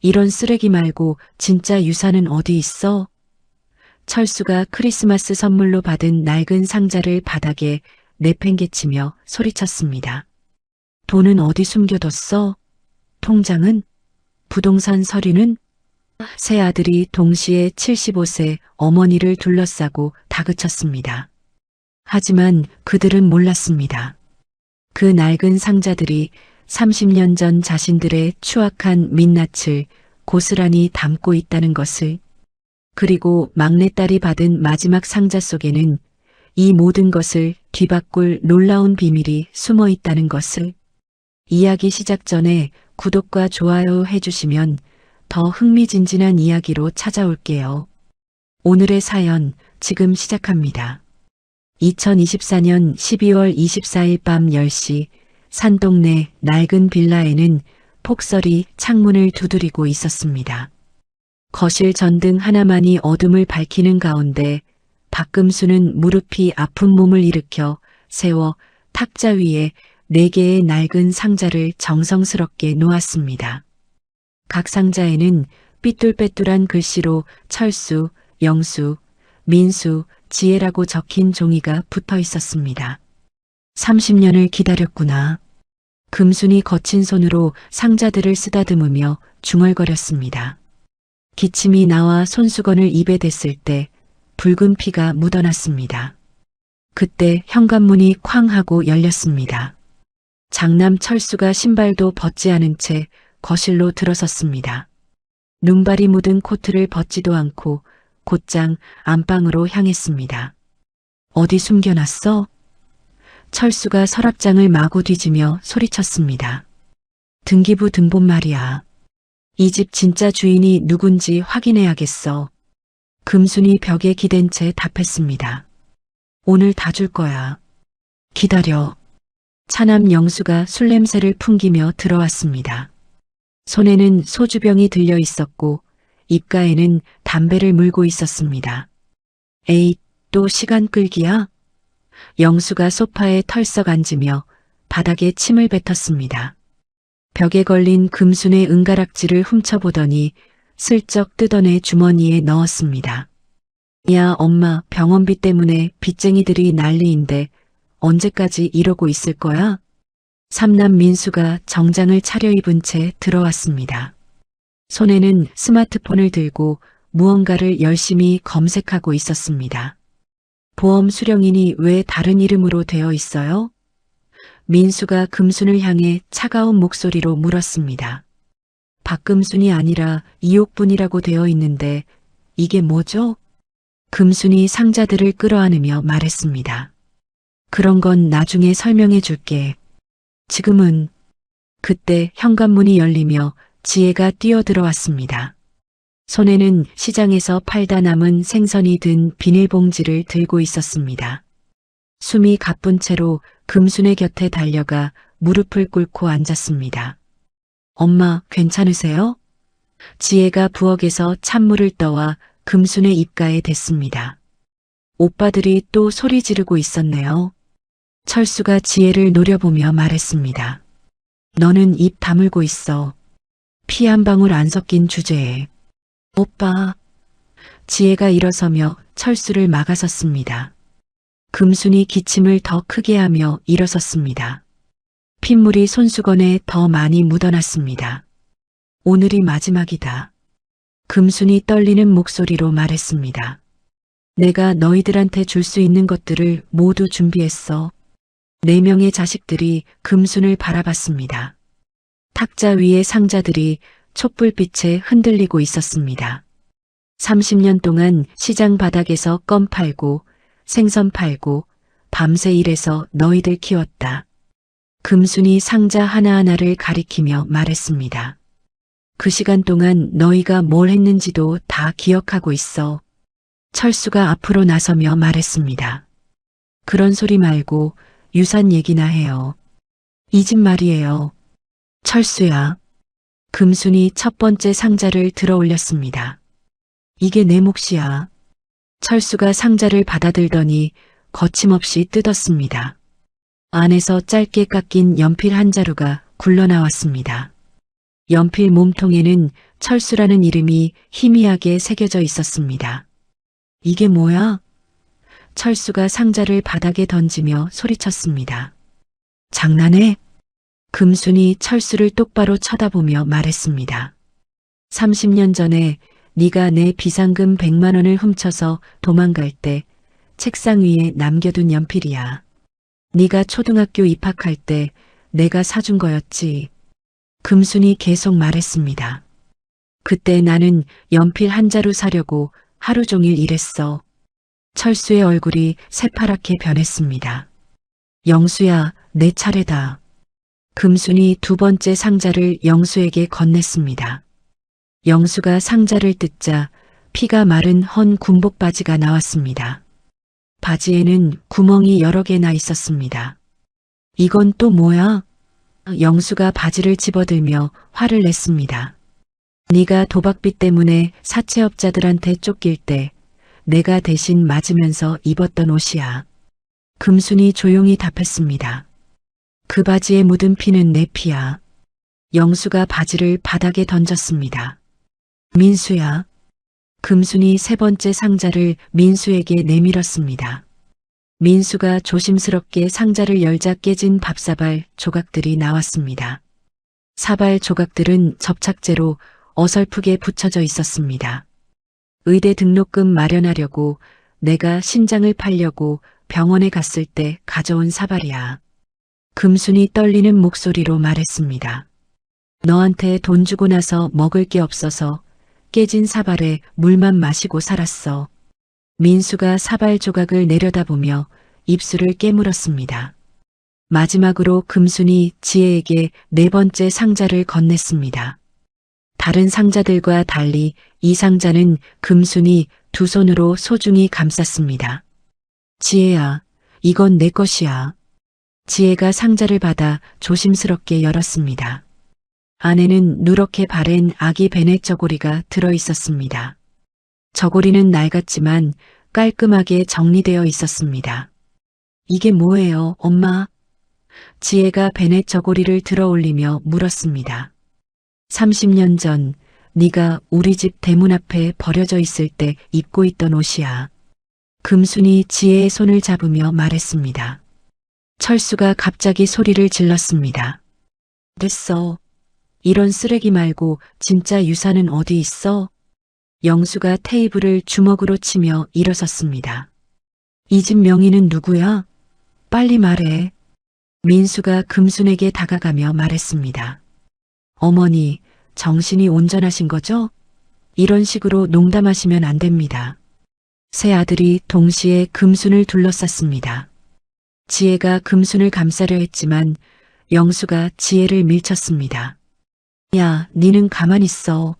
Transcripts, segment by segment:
이런 쓰레기 말고 진짜 유산은 어디 있어? 철수가 크리스마스 선물로 받은 낡은 상자를 바닥에 내팽개치며 소리쳤습니다. 돈은 어디 숨겨뒀어? 통장은? 부동산 서류는? 세 아들이 동시에 75세 어머니를 둘러싸고 다그쳤습니다. 하지만 그들은 몰랐습니다. 그 낡은 상자들이 30년 전 자신들의 추악한 민낯을 고스란히 담고 있다는 것을, 그리고 막내딸이 받은 마지막 상자 속에는 이 모든 것을 뒤바꿀 놀라운 비밀이 숨어 있다는 것을. 이야기 시작 전에 구독과 좋아요 해주시면 더 흥미진진한 이야기로 찾아올게요. 오늘의 사연 지금 시작합니다. 2024년 12월 24일 밤 10시 산동네 낡은 빌라에는 폭설이 창문을 두드리고 있었습니다. 거실 전등 하나만이 어둠을 밝히는 가운데 박금수는 무릎이 아픈 몸을 일으켜 세워 탁자 위에 4개의 낡은 상자를 정성스럽게 놓았습니다. 각 상자에는 삐뚤빼뚤한 글씨로 철수, 영수, 민수, 지혜라고 적힌 종이가 붙어 있었습니다. 30년을 기다렸구나. 금순이 거친 손으로 상자들을 쓰다듬으며 중얼거렸습니다. 기침이 나와 손수건을 입에 댔을 때 붉은 피가 묻어났습니다. 그때 현관문이 쾅 하고 열렸습니다. 장남 철수가 신발도 벗지 않은 채 거실로 들어섰습니다. 눈발이 묻은 코트를 벗지도 않고 곧장 안방으로 향했습니다. 어디 숨겨놨어? 철수가 서랍장을 마구 뒤지며 소리쳤습니다. 등기부 등본 말이야. 이 집 진짜 주인이 누군지 확인해야겠어. 금순이 벽에 기댄 채 답했습니다. 오늘 다 줄 거야. 기다려. 차남 영수가 술 냄새를 풍기며 들어왔습니다. 손에는 소주병이 들려 있었고 입가에는 담배를 물고 있었습니다. 에이, 또 시간 끌기야? 영수가 소파에 털썩 앉으며 바닥에 침을 뱉었습니다. 벽에 걸린 금순의 은가락지를 훔쳐보더니 슬쩍 뜯어내 주머니에 넣었습니다. 야, 엄마, 병원비 때문에 빚쟁이들이 난리인데 언제까지 이러고 있을 거야? 삼남 민수가 정장을 차려입은 채 들어왔습니다. 손에는 스마트폰을 들고 무언가를 열심히 검색하고 있었습니다. 보험 수령인이 왜 다른 이름으로 되어 있어요? 민수가 금순을 향해 차가운 목소리로 물었습니다. 박금순이 아니라 이옥분이라고 되어 있는데 이게 뭐죠? 금순이 상자들을 끌어안으며 말했습니다. 그런 건 나중에 설명해 줄게. 지금은. 그때 현관문이 열리며 지혜가 뛰어들어왔습니다. 손에는 시장에서 팔다 남은 생선이 든 비닐봉지를 들고 있었습니다. 숨이 가쁜 채로 금순의 곁에 달려가 무릎을 꿇고 앉았습니다. 엄마, 괜찮으세요? 지혜가 부엌에서 찬물을 떠와 금순의 입가에 댔습니다. 오빠들이 또 소리 지르고 있었네요. 철수가 지혜를 노려보며 말했습니다. 너는 입 다물고 있어. 피 한 방울 안 섞인 주제에. 오빠. 지혜가 일어서며 철수를 막아섰습니다. 금순이 기침을 더 크게 하며 일어섰습니다. 핏물이 손수건에 더 많이 묻어났습니다. 오늘이 마지막이다. 금순이 떨리는 목소리로 말했습니다. 내가 너희들한테 줄 수 있는 것들을 모두 준비했어. 4명의 자식들이 금순을 바라봤습니다. 탁자 위의 상자들이 촛불빛에 흔들리고 있었습니다. 30년 동안 시장 바닥에서 껌 팔고 생선 팔고 밤새 일해서 너희들 키웠다. 금순이 상자 하나하나를 가리키며 말했습니다. 그 시간 동안 너희가 뭘 했는지도 다 기억하고 있어. 철수가 앞으로 나서며 말했습니다. 그런 소리 말고 유산 얘기나 해요. 이 집 말이에요. 철수야. 금순이 첫 번째 상자를 들어 올렸습니다. 이게 내 몫이야. 철수가 상자를 받아들더니 거침없이 뜯었습니다. 안에서 짧게 깎인 연필 한 자루가 굴러나왔습니다. 연필 몸통에는 철수라는 이름이 희미하게 새겨져 있었습니다. 이게 뭐야? 철수가 상자를 바닥에 던지며 소리쳤습니다. 장난해? 금순이 철수를 똑바로 쳐다보며 말했습니다. 30년 전에 네가 내 비상금 100만 원을 훔쳐서 도망갈 때 책상 위에 남겨둔 연필이야. 네가 초등학교 입학할 때 내가 사준 거였지. 금순이 계속 말했습니다. 그때 나는 연필 한 자루 사려고 하루 종일 일했어. 철수의 얼굴이 새파랗게 변했습니다. 영수야, 내 차례다. 금순이 두 번째 상자를 영수에게 건넸습니다. 영수가 상자를 뜯자 피가 마른 헌 군복 바지가 나왔습니다. 바지에는 구멍이 여러 개 나 있었습니다. 이건 또 뭐야? 영수가 바지를 집어들며 화를 냈습니다. 네가 도박비 때문에 사채업자들한테 쫓길 때 내가 대신 맞으면서 입었던 옷이야. 금순이 조용히 답했습니다. 그 바지에 묻은 피는 내 피야. 영수가 바지를 바닥에 던졌습니다. 민수야. 금순이 세 번째 상자를 민수에게 내밀었습니다. 민수가 조심스럽게 상자를 열자 깨진 밥사발 조각들이 나왔습니다. 사발 조각들은 접착제로 어설프게 붙여져 있었습니다. 의대 등록금 마련하려고 내가 신장을 팔려고 병원에 갔을 때 가져온 사발이야. 금순이 떨리는 목소리로 말했습니다. 너한테 돈 주고 나서 먹을 게 없어서 깨진 사발에 물만 마시고 살았어. 민수가 사발 조각을 내려다보며 입술을 깨물었습니다. 마지막으로 금순이 지혜에게 네 번째 상자를 건넸습니다. 다른 상자들과 달리 이 상자는 금순이 두 손으로 소중히 감쌌습니다. 지혜야, 이건 내 것이야. 지혜가 상자를 받아 조심스럽게 열었습니다. 안에는 누렇게 바랜 아기 베넷 저고리가 들어 있었습니다. 저고리는 낡았지만 깔끔하게 정리되어 있었습니다. 이게 뭐예요, 엄마? 지혜가 베넷 저고리를 들어 올리며 물었습니다. 30년 전 네가 우리 집 대문 앞에 버려져 있을 때 입고 있던 옷이야. 금순이 지혜의 손을 잡으며 말했습니다. 철수가 갑자기 소리를 질렀습니다. 됐어. 이런 쓰레기 말고 진짜 유산은 어디 있어? 영수가 테이블을 주먹으로 치며 일어섰습니다. 이 집 명의는 누구야? 빨리 말해. 민수가 금순에게 다가가며 말했습니다. 어머니, 정신이 온전하신 거죠? 이런 식으로 농담하시면 안 됩니다. 세 아들이 동시에 금순을 둘러쌌습니다. 지혜가 금순을 감싸려 했지만 영수가 지혜를 밀쳤습니다. 야, 니는 가만히 있어.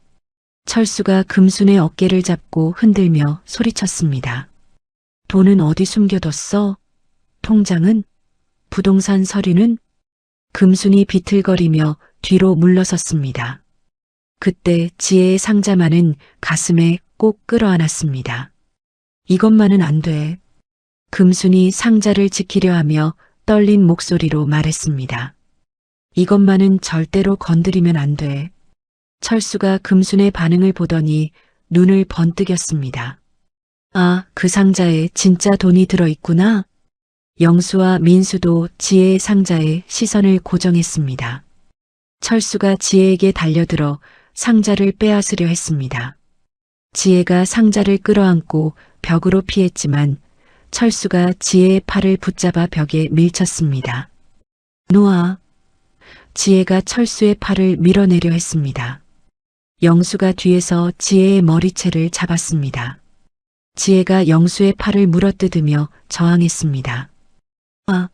철수가 금순의 어깨를 잡고 흔들며 소리쳤습니다. 돈은 어디 숨겨뒀어? 통장은? 부동산 서류는? 금순이 비틀거리며 뒤로 물러섰습니다. 그때 지혜의 상자만은 가슴에 꼭 끌어안았습니다. 이것만은 안 돼. 금순이 상자를 지키려 하며 떨린 목소리로 말했습니다. 이것만은 절대로 건드리면 안 돼. 철수가 금순의 반응을 보더니 눈을 번뜩였습니다. 아, 그 상자에 진짜 돈이 들어있구나. 영수와 민수도 지혜의 상자에 시선을 고정했습니다. 철수가 지혜에게 달려들어 상자를 빼앗으려 했습니다. 지혜가 상자를 끌어안고 벽으로 피했지만 철수가 지혜의 팔을 붙잡아 벽에 밀쳤습니다. 놓아. 지혜가 철수의 팔을 밀어내려 했습니다. 영수가 뒤에서 지혜의 머리채를 잡았습니다. 지혜가 영수의 팔을 물어뜯으며 저항했습니다. 아!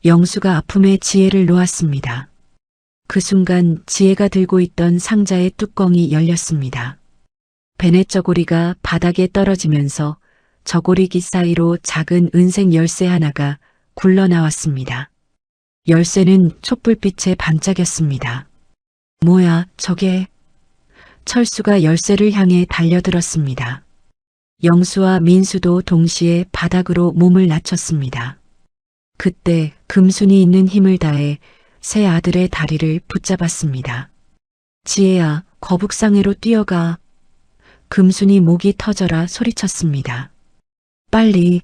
영수가 아픔에 지혜를 놓았습니다. 그 순간 지혜가 들고 있던 상자의 뚜껑이 열렸습니다. 베넷 저고리가 바닥에 떨어지면서 저고리기 사이로 작은 은색 열쇠 하나가 굴러나왔습니다. 열쇠는 촛불빛에 반짝였습니다. 뭐야, 저게? 철수가 열쇠를 향해 달려들었습니다. 영수와 민수도 동시에 바닥으로 몸을 낮췄습니다. 그때 금순이 있는 힘을 다해 세 아들의 다리를 붙잡았습니다. 지혜야, 거북상해로 뛰어가. 금순이 목이 터져라 소리쳤습니다. 빨리.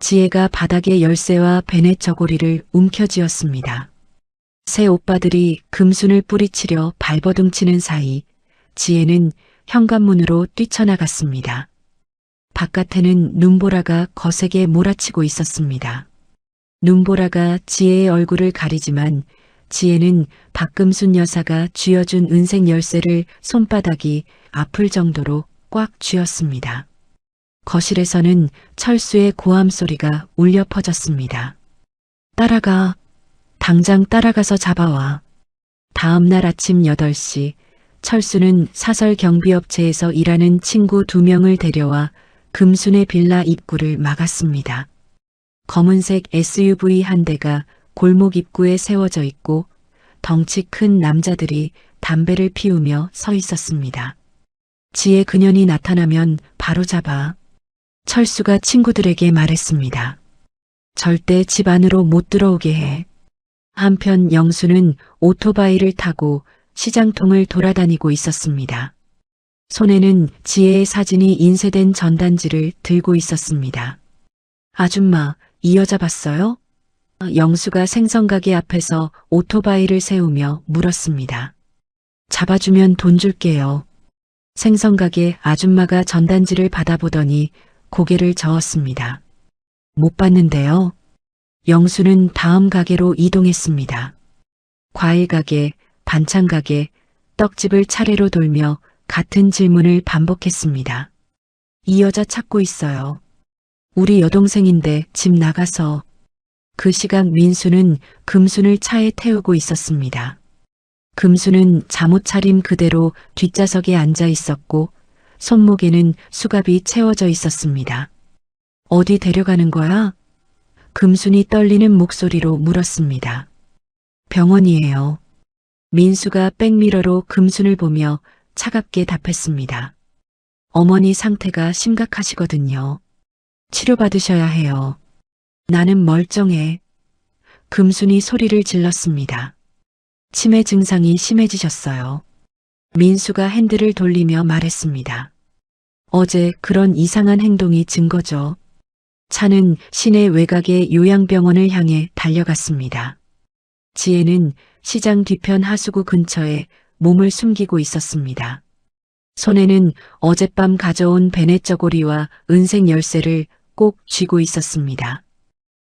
지혜가 바닥에 열쇠와 베넷 저고리를 움켜쥐었습니다. 새 오빠들이 금순을 뿌리치려 발버둥치는 사이 지혜는 현관문으로 뛰쳐나갔습니다. 바깥에는 눈보라가 거세게 몰아치고 있었습니다. 눈보라가 지혜의 얼굴을 가리지만 지혜는 박금순 여사가 쥐어준 은색 열쇠를 손바닥이 아플 정도로 꽉 쥐었습니다. 거실에서는 철수의 고함 소리가 울려 퍼졌습니다. 따라가. 당장 따라가서 잡아와. 다음 날 아침 8시 철수는 사설 경비업체에서 일하는 친구 2명을 데려와 금순의 빌라 입구를 막았습니다. 검은색 SUV 한 대가 골목 입구에 세워져 있고 덩치 큰 남자들이 담배를 피우며 서 있었습니다. 지혜 그년이 나타나면 바로 잡아. 철수가 친구들에게 말했습니다. 절대 집 안으로 못 들어오게 해. 한편 영수는 오토바이를 타고 시장통을 돌아다니고 있었습니다. 손에는 지혜의 사진이 인쇄된 전단지를 들고 있었습니다. 아줌마, 이 여자 봤어요? 영수가 생선가게 앞에서 오토바이를 세우며 물었습니다. 잡아주면 돈 줄게요. 생선가게 아줌마가 전단지를 받아보더니 고개를 저었습니다. 못 봤는데요. 영수는 다음 가게로 이동했습니다. 과일가게, 반찬가게, 떡집을 차례로 돌며 같은 질문을 반복했습니다. 이 여자 찾고 있어요. 우리 여동생인데 집 나가서. 그 시각 민수는 금순을 차에 태우고 있었습니다. 금순은 잠옷 차림 그대로 뒷좌석에 앉아 있었고 손목에는 수갑이 채워져 있었습니다. 어디 데려가는 거야? 금순이 떨리는 목소리로 물었습니다. 병원이에요. 민수가 백미러로 금순을 보며 차갑게 답했습니다. 어머니 상태가 심각하시거든요. 치료받으셔야 해요. 나는 멀쩡해. 금순이 소리를 질렀습니다. 치매 증상이 심해지셨어요. 민수가 핸들을 돌리며 말했습니다. 어제 그런 이상한 행동이 증거죠. 차는 시내 외곽의 요양병원을 향해 달려갔습니다. 지혜는 시장 뒤편 하수구 근처에 몸을 숨기고 있었습니다. 손에는 어젯밤 가져온 베넷 저고리와 은색 열쇠를 꼭 쥐고 있었습니다.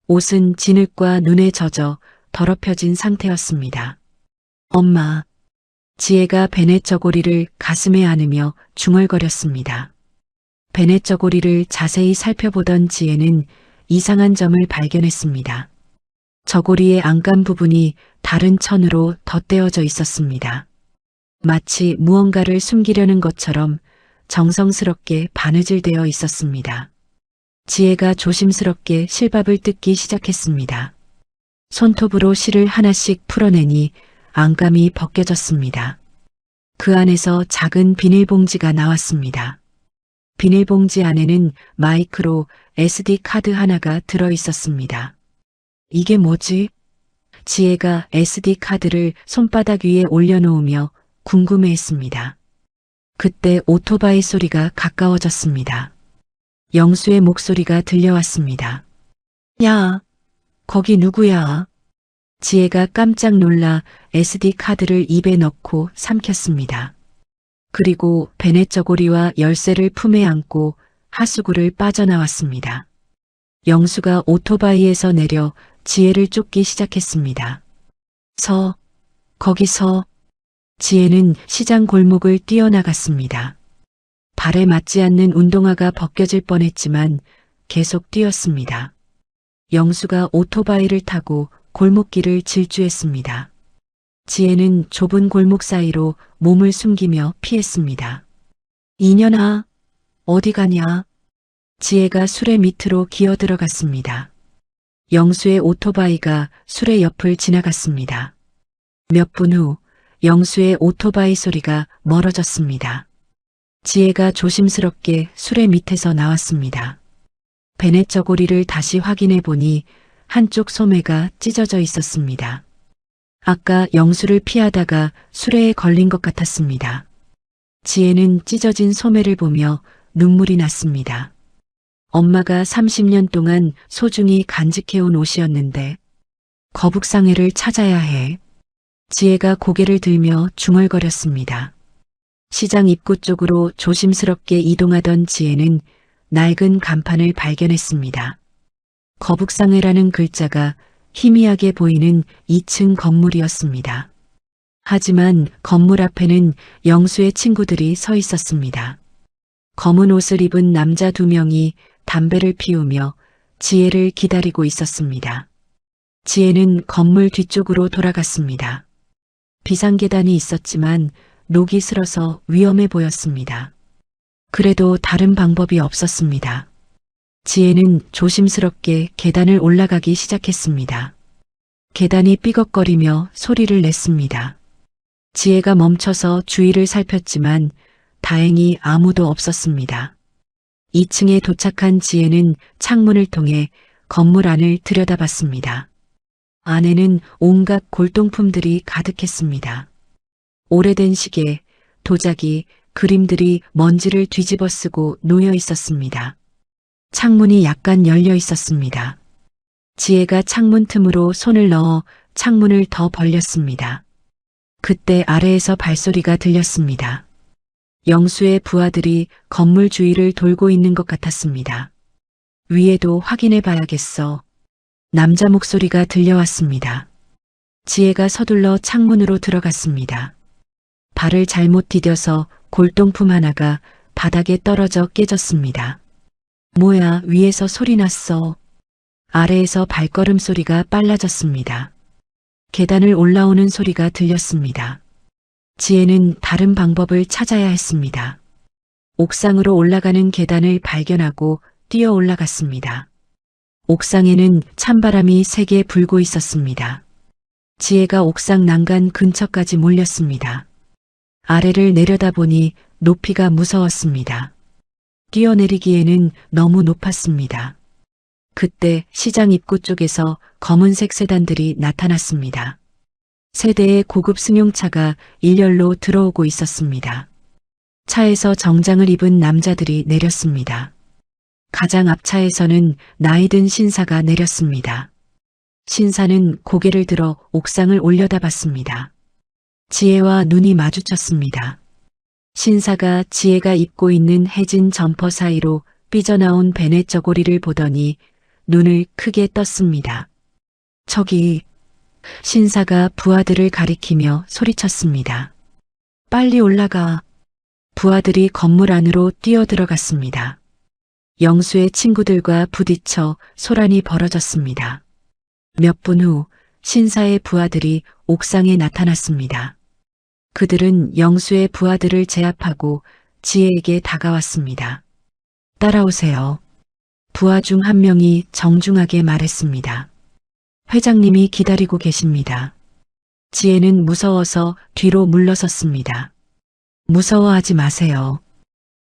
옷은 진흙과 눈에 젖어 더럽혀진 상태였습니다. 엄마. 지혜가 베넷 저고리를 가슴에 안으며 중얼거렸습니다. 베넷 저고리를 자세히 살펴보던 지혜는 이상한 점을 발견했습니다. 저고리의 안감 부분이 다른 천으로 덧대어져 있었습니다. 마치 무언가를 숨기려는 것처럼 정성스럽게 바느질되어 있었습니다. 지혜가 조심스럽게 실밥을 뜯기 시작했습니다. 손톱으로 실을 하나씩 풀어내니 안감이 벗겨졌습니다. 그 안에서 작은 비닐봉지가 나왔습니다. 비닐봉지 안에는 마이크로 SD 카드 하나가 들어 있었습니다. 이게 뭐지? 지혜가 SD 카드를 손바닥 위에 올려놓으며 궁금해했습니다. 그때 오토바이 소리가 가까워졌습니다. 영수의 목소리가 들려왔습니다. 야, 거기 누구야? 지혜가 깜짝 놀라 SD 카드를 입에 넣고 삼켰습니다. 그리고 베넷 저고리와 열쇠를 품에 안고 하수구를 빠져나왔습니다. 영수가 오토바이에서 내려 지혜를 쫓기 시작했습니다. 거기서. 지혜는 시장 골목을 뛰어나갔습니다. 발에 맞지 않는 운동화가 벗겨질 뻔했지만 계속 뛰었습니다. 영수가 오토바이를 타고 골목길을 질주했습니다. 지혜는 좁은 골목 사이로 몸을 숨기며 피했습니다. 이년아, 어디 가냐? 지혜가 수레 밑으로 기어 들어갔습니다. 영수의 오토바이가 수레 옆을 지나갔습니다. 몇 분 후 영수의 오토바이 소리가 멀어졌습니다. 지혜가 조심스럽게 수레 밑에서 나왔습니다. 베넷 저고리를 다시 확인해 보니 한쪽 소매가 찢어져 있었습니다. 아까 영수를 피하다가 수레에 걸린 것 같았습니다. 지혜는 찢어진 소매를 보며 눈물이 났습니다. 엄마가 30년 동안 소중히 간직해온 옷이었는데 거북상회를 찾아야 해. 지혜가 고개를 들며 중얼거렸습니다. 시장 입구 쪽으로 조심스럽게 이동하던 지혜는 낡은 간판을 발견했습니다. 거북상회라는 글자가 희미하게 보이는 2층 건물이었습니다. 하지만 건물 앞에는 영수의 친구들이 서 있었습니다. 검은 옷을 입은 남자 2명이 담배를 피우며 지혜를 기다리고 있었습니다. 지혜는 건물 뒤쪽으로 돌아갔습니다. 비상계단이 있었지만 녹이 슬어서 위험해 보였습니다. 그래도 다른 방법이 없었습니다. 지혜는 조심스럽게 계단을 올라가기 시작했습니다. 계단이 삐걱거리며 소리를 냈습니다. 지혜가 멈춰서 주위를 살폈지만 다행히 아무도 없었습니다. 2층에 도착한 지혜는 창문을 통해 건물 안을 들여다봤습니다. 안에는 온갖 골동품들이 가득했습니다. 오래된 시계, 도자기, 그림들이 먼지를 뒤집어 쓰고 놓여 있었습니다. 창문이 약간 열려 있었습니다. 지혜가 창문 틈으로 손을 넣어 창문을 더 벌렸습니다. 그때 아래에서 발소리가 들렸습니다. 영수의 부하들이 건물 주위를 돌고 있는 것 같았습니다. 위에도 확인해 봐야겠어. 남자 목소리가 들려왔습니다. 지혜가 서둘러 창문으로 들어갔습니다. 발을 잘못 디뎌서 골동품 하나가 바닥에 떨어져 깨졌습니다. 뭐야, 위에서 소리 났어. 아래에서 발걸음 소리가 빨라졌습니다. 계단을 올라오는 소리가 들렸습니다. 지혜는 다른 방법을 찾아야 했습니다. 옥상으로 올라가는 계단을 발견하고 뛰어 올라갔습니다. 옥상에는 찬바람이 세게 불고 있었습니다. 지혜가 옥상 난간 근처까지 몰렸습니다. 아래를 내려다보니 높이가 무서웠습니다. 뛰어내리기에는 너무 높았습니다. 그때 시장 입구 쪽에서 검은색 세단들이 나타났습니다. 세 대의 고급 승용차가 일렬로 들어오고 있었습니다. 차에서 정장을 입은 남자들이 내렸습니다. 가장 앞차에서는 나이든 신사가 내렸습니다. 신사는 고개를 들어 옥상을 올려다봤습니다. 지혜와 눈이 마주쳤습니다. 신사가 지혜가 입고 있는 해진 점퍼 사이로 삐져나온 베넷 저고리를 보더니 눈을 크게 떴습니다. 저기, 신사가 부하들을 가리키며 소리쳤습니다. 빨리 올라가. 부하들이 건물 안으로 뛰어들어갔습니다. 영수의 친구들과 부딪혀 소란이 벌어졌습니다. 몇 분 후 신사의 부하들이 옥상에 나타났습니다. 그들은 영수의 부하들을 제압하고 지혜에게 다가왔습니다. 따라오세요. 부하 중 한 명이 정중하게 말했습니다. 회장님이 기다리고 계십니다. 지혜는 무서워서 뒤로 물러섰습니다. 무서워하지 마세요.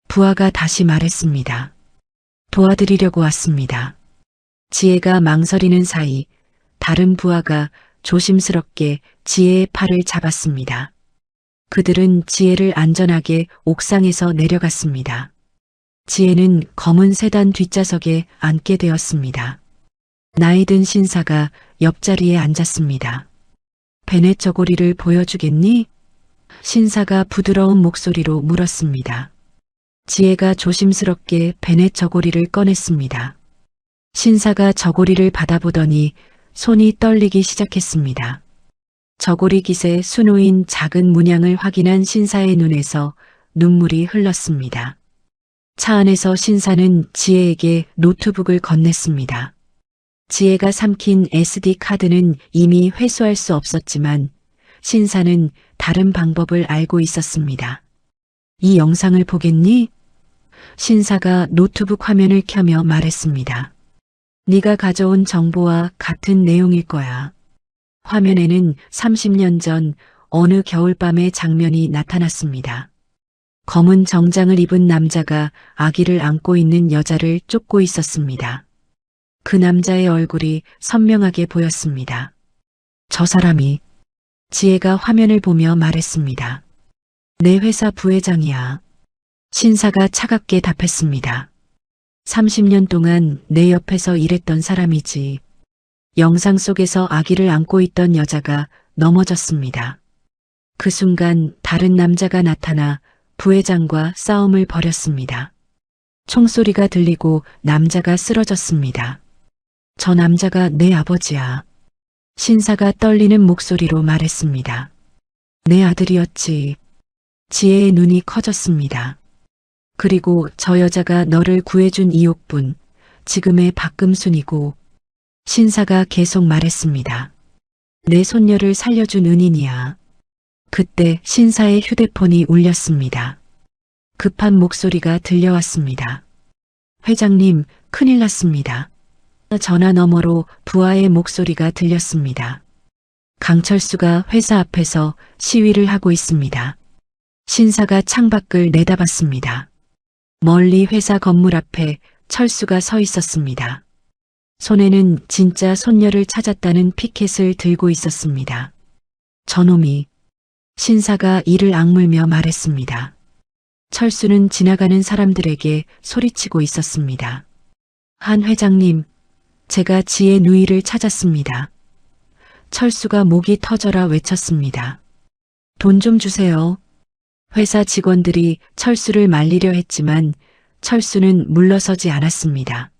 부하가 다시 말했습니다. 도와드리려고 왔습니다. 지혜가 망설이는 사이 다른 부하가 조심스럽게 지혜의 팔을 잡았습니다. 그들은 지혜를 안전하게 옥상에서 내려갔습니다. 지혜는 검은 세단 뒷좌석에 앉게 되었습니다. 나이든 신사가 옆자리에 앉았습니다. 베넷 저고리를 보여주겠니? 신사가 부드러운 목소리로 물었습니다. 지혜가 조심스럽게 베넷 저고리를 꺼냈습니다. 신사가 저고리를 받아보더니 손이 떨리기 시작했습니다. 저고리 깃에 수놓인 작은 문양을 확인한 신사의 눈에서 눈물이 흘렀습니다. 차 안에서 신사는 지혜에게 노트북을 건넸습니다. 지혜가 삼킨 SD 카드는 이미 회수할 수 없었지만 신사는 다른 방법을 알고 있었습니다. 이 영상을 보겠니? 신사가 노트북 화면을 켜며 말했습니다. 네가 가져온 정보와 같은 내용일 거야. 화면에는 30년 전 어느 겨울밤의 장면이 나타났습니다. 검은 정장을 입은 남자가 아기를 안고 있는 여자를 쫓고 있었습니다. 그 남자의 얼굴이 선명하게 보였습니다. 저 사람이 지혜가 화면을 보며 말했습니다. 내 회사 부회장이야. 신사가 차갑게 답했습니다. 30년 동안 내 옆에서 일했던 사람이지. 영상 속에서 아기를 안고 있던 여자가 넘어졌습니다. 그 순간 다른 남자가 나타나 부회장과 싸움을 벌였습니다. 총소리가 들리고 남자가 쓰러졌습니다. 저 남자가 내 아버지야. 신사가 떨리는 목소리로 말했습니다. 내 아들이었지. 지혜의 눈이 커졌습니다. 그리고 저 여자가 너를 구해준 이옥분, 지금의 박금순이고, 신사가 계속 말했습니다. 내 손녀를 살려준 은인이야. 그때 신사의 휴대폰이 울렸습니다. 급한 목소리가 들려왔습니다. 회장님, 큰일 났습니다. 전화 너머로 부하의 목소리가 들렸습니다. 강철수가 회사 앞에서 시위를 하고 있습니다. 신사가 창밖을 내다봤습니다. 멀리 회사 건물 앞에 철수가 서 있었습니다. 손에는 진짜 손녀를 찾았다는 피켓을 들고 있었습니다. 저놈이. 신사가 이를 악물며 말했습니다. 철수는 지나가는 사람들에게 소리치고 있었습니다. 한 회장님, 제가 지혜 누이를 찾았습니다. 철수가 목이 터져라 외쳤습니다. 돈 좀 주세요. 회사 직원들이 철수를 말리려 했지만 철수는 물러서지 않았습니다.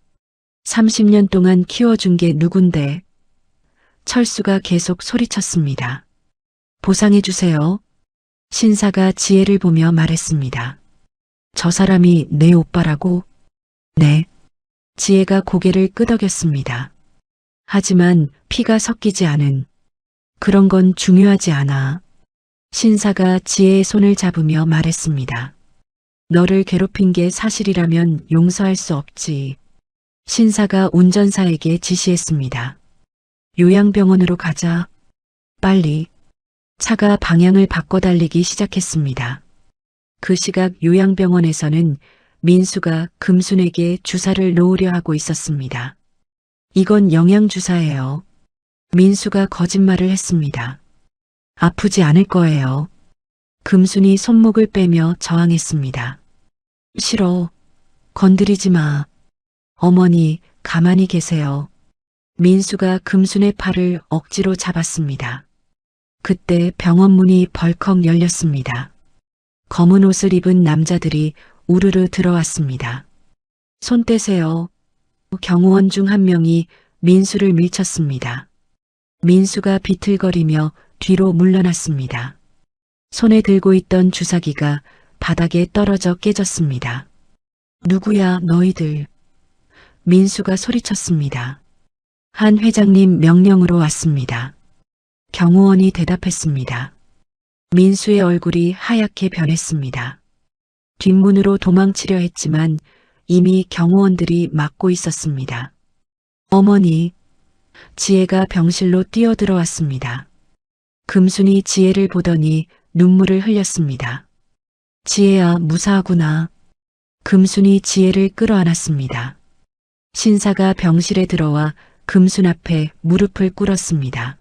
30년 동안 키워준 게 누군데? 철수가 계속 소리쳤습니다. 보상해 주세요. 신사가 지혜를 보며 말했습니다. 저 사람이 내 오빠라고? 네. 지혜가 고개를 끄덕였습니다. 하지만 피가 섞이지 않은 그런 건 중요하지 않아. 신사가 지혜의 손을 잡으며 말했습니다. 너를 괴롭힌 게 사실이라면 용서할 수 없지. 신사가 운전사에게 지시했습니다. 요양병원으로 가자. 빨리. 차가 방향을 바꿔 달리기 시작했습니다. 그 시각 요양병원에서는 민수가 금순에게 주사를 놓으려 하고 있었습니다. 이건 영양주사예요. 민수가 거짓말을 했습니다. 아프지 않을 거예요. 금순이 손목을 빼며 저항했습니다. 싫어. 건드리지 마. 어머니, 가만히 계세요. 민수가 금순의 팔을 억지로 잡았습니다. 그때 병원 문이 벌컥 열렸습니다. 검은 옷을 입은 남자들이 우르르 들어왔습니다. 손 떼세요. 경호원 중 한 명이 민수를 밀쳤습니다. 민수가 비틀거리며 뒤로 물러났습니다. 손에 들고 있던 주사기가 바닥에 떨어져 깨졌습니다. 누구야 너희들? 민수가 소리쳤습니다. 한 회장님 명령으로 왔습니다. 경호원이 대답했습니다. 민수의 얼굴이 하얗게 변했습니다. 뒷문으로 도망치려 했지만 이미 경호원들이 막고 있었습니다. 어머니, 지혜가 병실로 뛰어들어왔습니다. 금순이 지혜를 보더니 눈물을 흘렸습니다. 지혜야, 무사하구나. 금순이 지혜를 끌어안았습니다. 신사가 병실에 들어와 금순 앞에 무릎을 꿇었습니다.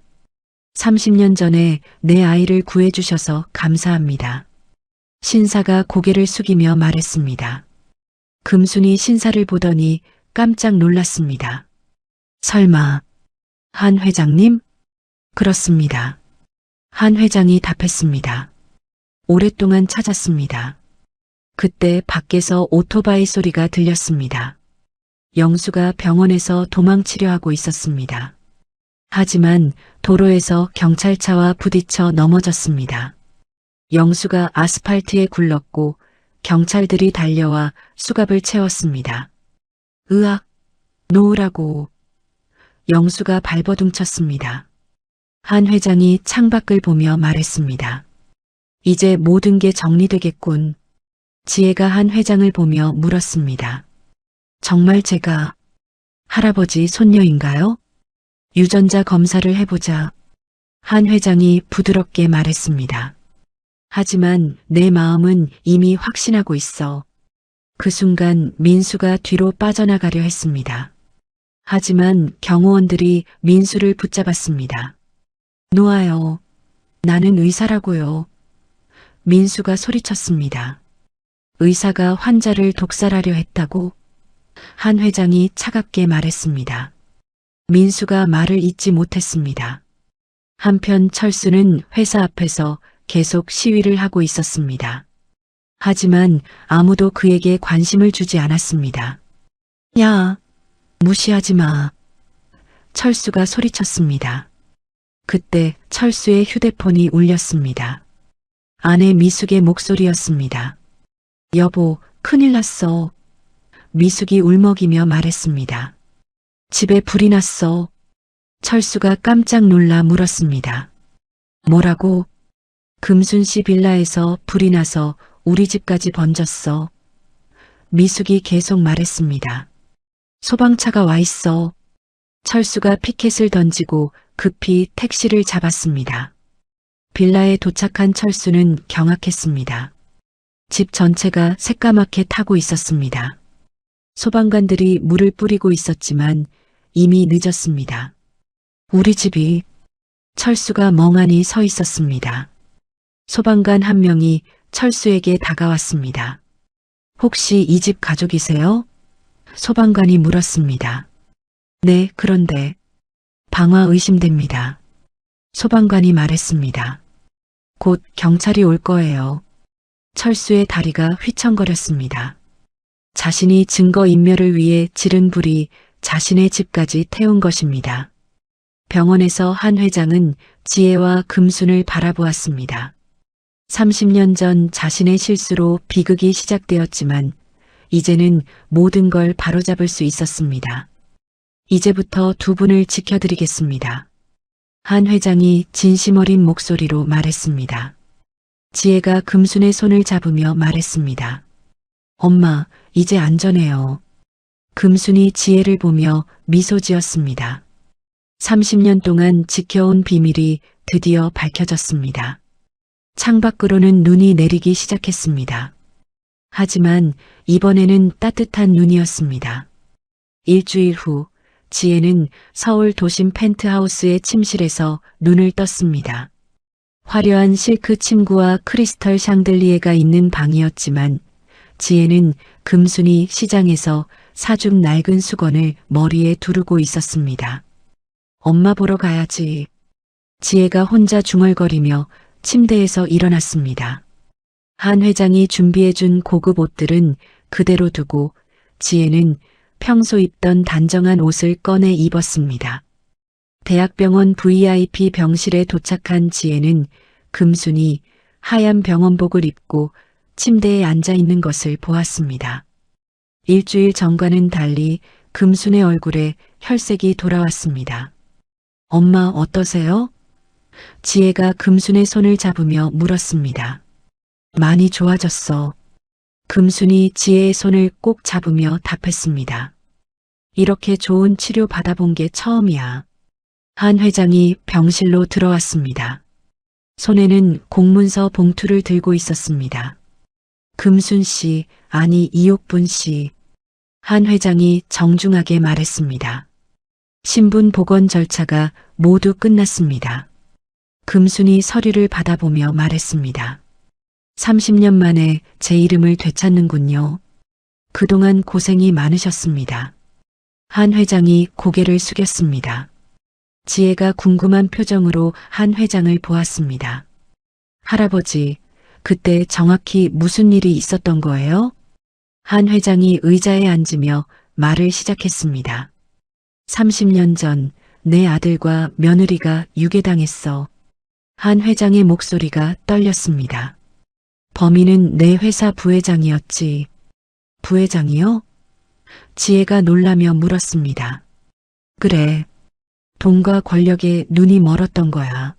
30년 전에 내 아이를 구해주셔서 감사합니다. 신사가 고개를 숙이며 말했습니다. 금순이 신사를 보더니 깜짝 놀랐습니다. 설마, 한 회장님? 그렇습니다. 한 회장이 답했습니다. 오랫동안 찾았습니다. 그때 밖에서 오토바이 소리가 들렸습니다. 영수가 병원에서 도망치려 하고 있었습니다. 하지만 도로에서 경찰차와 부딪혀 넘어졌습니다. 영수가 아스팔트에 굴렀고 경찰들이 달려와 수갑을 채웠습니다. 으악, 놓으라고. 영수가 발버둥쳤습니다. 한 회장이 창밖을 보며 말했습니다. 이제 모든 게 정리되겠군. 지혜가 한 회장을 보며 물었습니다. 정말 제가 할아버지 손녀인가요? 유전자 검사를 해보자. 한 회장이 부드럽게 말했습니다. 하지만 내 마음은 이미 확신하고 있어. 그 순간 민수가 뒤로 빠져나가려 했습니다. 하지만 경호원들이 민수를 붙잡았습니다. 놓아요. 나는 의사라고요. 민수가 소리쳤습니다. 의사가 환자를 독살하려 했다고? 한 회장이 차갑게 말했습니다. 민수가 말을 잇지 못했습니다. 한편 철수는 회사 앞에서 계속 시위를 하고 있었습니다. 하지만 아무도 그에게 관심을 주지 않았습니다. 야, 무시하지 마. 철수가 소리쳤습니다. 그때 철수의 휴대폰이 울렸습니다. 아내 미숙의 목소리였습니다. 여보, 큰일 났어. 미숙이 울먹이며 말했습니다. 집에 불이 났어. 철수가 깜짝 놀라 물었습니다. 뭐라고? 금순씨 빌라에서 불이 나서 우리 집까지 번졌어. 미숙이 계속 말했습니다. 소방차가 와 있어. 철수가 피켓을 던지고 급히 택시를 잡았습니다. 빌라에 도착한 철수는 경악했습니다. 집 전체가 새까맣게 타고 있었습니다. 소방관들이 물을 뿌리고 있었지만 이미 늦었습니다. 우리 집이. 철수가 멍하니 서 있었습니다. 소방관 한 명이 철수에게 다가왔습니다. 혹시 이 집 가족이세요? 소방관이 물었습니다. 네, 그런데 방화 의심됩니다. 소방관이 말했습니다. 곧 경찰이 올 거예요. 철수의 다리가 휘청거렸습니다. 자신이 증거인멸을 위해 지른 불이 자신의 집까지 태운 것입니다. 병원에서 한 회장은 지혜와 금순을 바라보았습니다. 30년 전 자신의 실수로 비극이 시작되었지만 이제는 모든 걸 바로잡을 수 있었습니다. 이제부터 두 분을 지켜드리겠습니다. 한 회장이 진심 어린 목소리로 말했습니다. 지혜가 금순의 손을 잡으며 말했습니다. 엄마, 이제 안전해요. 금순이 지혜를 보며 미소 지었습니다. 30년 동안 지켜온 비밀이 드디어 밝혀졌습니다. 창밖으로는 눈이 내리기 시작했습니다. 하지만 이번에는 따뜻한 눈이었습니다. 일주일 후 지혜는 서울 도심 펜트하우스의 침실에서 눈을 떴습니다. 화려한 실크 침구와 크리스털 샹들리에가 있는 방이었지만 지혜는 금순이 시장에서 사준 낡은 수건을 머리에 두르고 있었습니다. 엄마 보러 가야지. 지혜가 혼자 중얼거리며 침대에서 일어났습니다. 한 회장이 준비해준 고급 옷들은 그대로 두고 지혜는 평소 입던 단정한 옷을 꺼내 입었습니다. 대학병원 VIP 병실에 도착한 지혜는 금순이 하얀 병원복을 입고 침대에 앉아 있는 것을 보았습니다. 일주일 전과는 달리 금순의 얼굴에 혈색이 돌아왔습니다. 엄마 어떠세요? 지혜가 금순의 손을 잡으며 물었습니다. 많이 좋아졌어. 금순이 지혜의 손을 꼭 잡으며 답했습니다. 이렇게 좋은 치료 받아본 게 처음이야. 한 회장이 병실로 들어왔습니다. 손에는 공문서 봉투를 들고 있었습니다. 금순 씨, 아니 이옥분 씨. 한 회장이 정중하게 말했습니다. 신분 복원 절차가 모두 끝났습니다. 금순이 서류를 받아보며 말했습니다. 30년 만에 제 이름을 되찾는군요. 그동안 고생이 많으셨습니다. 한 회장이 고개를 숙였습니다. 지혜가 궁금한 표정으로 한 회장을 보았습니다. 할아버지, 그때 정확히 무슨 일이 있었던 거예요? 한 회장이 의자에 앉으며 말을 시작했습니다. 30년 전 내 아들과 며느리가 유괴당했어. 한 회장의 목소리가 떨렸습니다. 범인은 내 회사 부회장이었지. 부회장이요? 지혜가 놀라며 물었습니다. 그래. 돈과 권력에 눈이 멀었던 거야.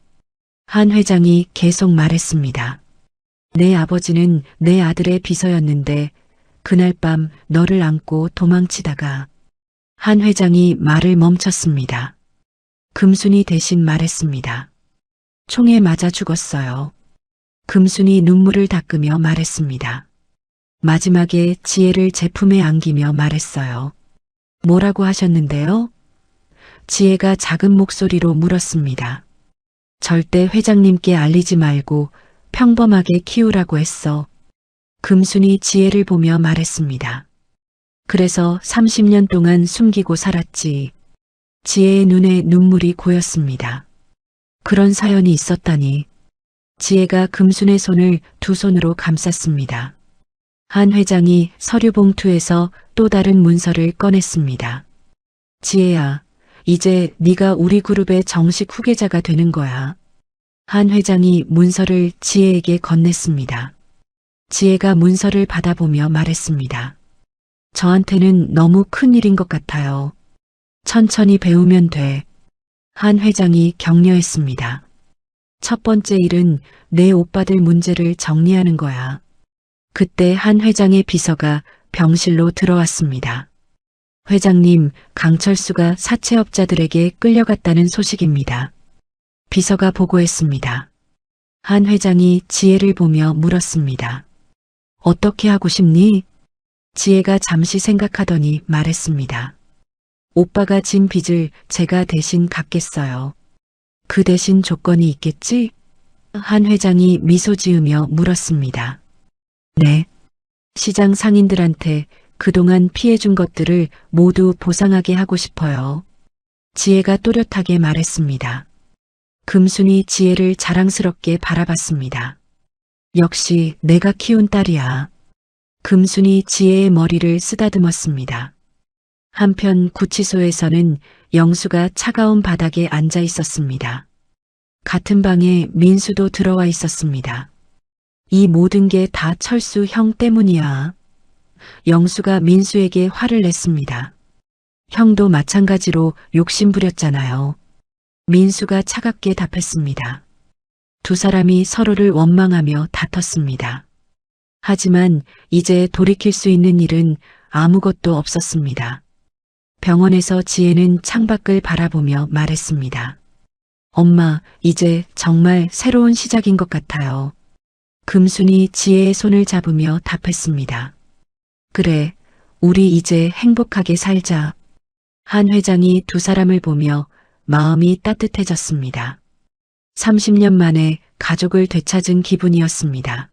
한 회장이 계속 말했습니다. 내 아버지는 내 아들의 비서였는데 그날 밤 너를 안고 도망치다가 한 회장이 말을 멈췄습니다. 금순이 대신 말했습니다. 총에 맞아 죽었어요. 금순이 눈물을 닦으며 말했습니다. 마지막에 지혜를 제 품에 안기며 말했어요. 뭐라고 하셨는데요? 지혜가 작은 목소리로 물었습니다. 절대 회장님께 알리지 말고 평범하게 키우라고 했어. 금순이 지혜를 보며 말했습니다. 그래서 30년 동안 숨기고 살았지. 지혜의 눈에 눈물이 고였습니다. 그런 사연이 있었다니. 지혜가 금순의 손을 두 손으로 감쌌습니다. 한 회장이 서류 봉투에서 또 다른 문서를 꺼냈습니다. 지혜야, 이제 네가 우리 그룹의 정식 후계자가 되는 거야. 한 회장이 문서를 지혜에게 건넸습니다. 지혜가 문서를 받아보며 말했습니다. 저한테는 너무 큰 일인 것 같아요. 천천히 배우면 돼. 한 회장이 격려했습니다. 첫 번째 일은 내 오빠들 문제를 정리하는 거야. 그때 한 회장의 비서가 병실로 들어왔습니다. 회장님, 강철수가 사채업자들에게 끌려갔다는 소식입니다. 비서가 보고했습니다. 한 회장이 지혜를 보며 물었습니다. 어떻게 하고 싶니? 지혜가 잠시 생각하더니 말했습니다. 오빠가 진 빚을 제가 대신 갚겠어요. 그 대신 조건이 있겠지? 한 회장이 미소 지으며 물었습니다. 네. 시장 상인들한테 그동안 피해준 것들을 모두 보상하게 하고 싶어요. 지혜가 또렷하게 말했습니다. 금순이 지혜를 자랑스럽게 바라봤습니다. 역시 내가 키운 딸이야. 금순이 지혜의 머리를 쓰다듬었습니다. 한편 구치소에서는 영수가 차가운 바닥에 앉아 있었습니다. 같은 방에 민수도 들어와 있었습니다. 이 모든 게 다 철수 형 때문이야. 영수가 민수에게 화를 냈습니다. 형도 마찬가지로 욕심부렸잖아요. 민수가 차갑게 답했습니다. 두 사람이 서로를 원망하며 다퉜습니다. 하지만 이제 돌이킬 수 있는 일은 아무것도 없었습니다. 병원에서 지혜는 창밖을 바라보며 말했습니다. 엄마, 이제 정말 새로운 시작인 것 같아요. 금순이 지혜의 손을 잡으며 답했습니다. 그래, 우리 이제 행복하게 살자. 한 회장이 두 사람을 보며 마음이 따뜻해졌습니다. 30년 만에 가족을 되찾은 기분이었습니다.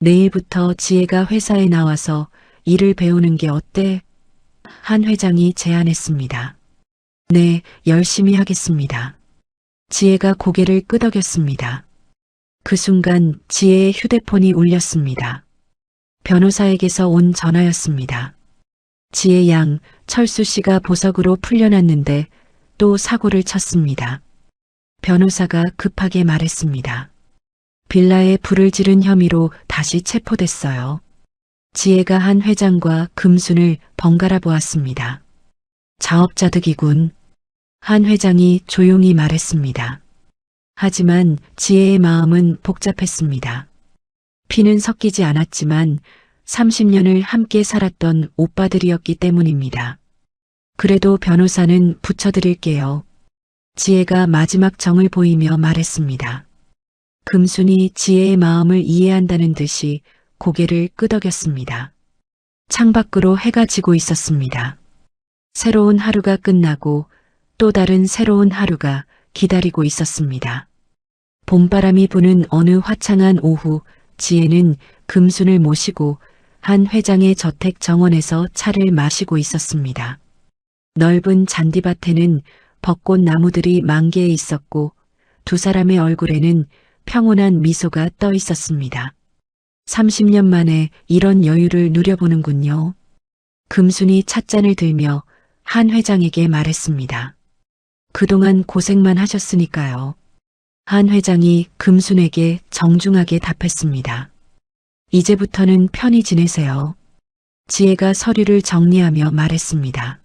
내일부터 지혜가 회사에 나와서 일을 배우는 게 어때? 한 회장이 제안했습니다. 네, 열심히 하겠습니다. 지혜가 고개를 끄덕였습니다. 그 순간 지혜의 휴대폰이 울렸습니다. 변호사에게서 온 전화였습니다. 지혜 양, 철수 씨가 보석으로 풀려났는데 또 사고를 쳤습니다. 변호사가 급하게 말했습니다. 빌라에 불을 지른 혐의로 다시 체포됐어요. 지혜가 한 회장과 금순을 번갈아 보았습니다. 자업자득이군. 한 회장이 조용히 말했습니다. 하지만 지혜의 마음은 복잡했습니다. 피는 섞이지 않았지만 30년을 함께 살았던 오빠들이었기 때문입니다. 그래도 변호사는 붙여드릴게요. 지혜가 마지막 정을 보이며 말했습니다. 금순이 지혜의 마음을 이해한다는 듯이 고개를 끄덕였습니다. 창밖으로 해가 지고 있었습니다. 새로운 하루가 끝나고 또 다른 새로운 하루가 기다리고 있었습니다. 봄바람이 부는 어느 화창한 오후, 지혜는 금순을 모시고 한 회장의 저택 정원에서 차를 마시고 있었습니다. 넓은 잔디밭에는 벚꽃 나무들이 만개해 있었고 두 사람의 얼굴에는 평온한 미소가 떠 있었습니다. 30년 만에 이런 여유를 누려보는군요. 금순이 찻잔을 들며 한 회장에게 말했습니다. 그동안 고생만 하셨으니까요. 한 회장이 금순에게 정중하게 답했습니다. 이제부터는 편히 지내세요. 지혜가 서류를 정리하며 말했습니다.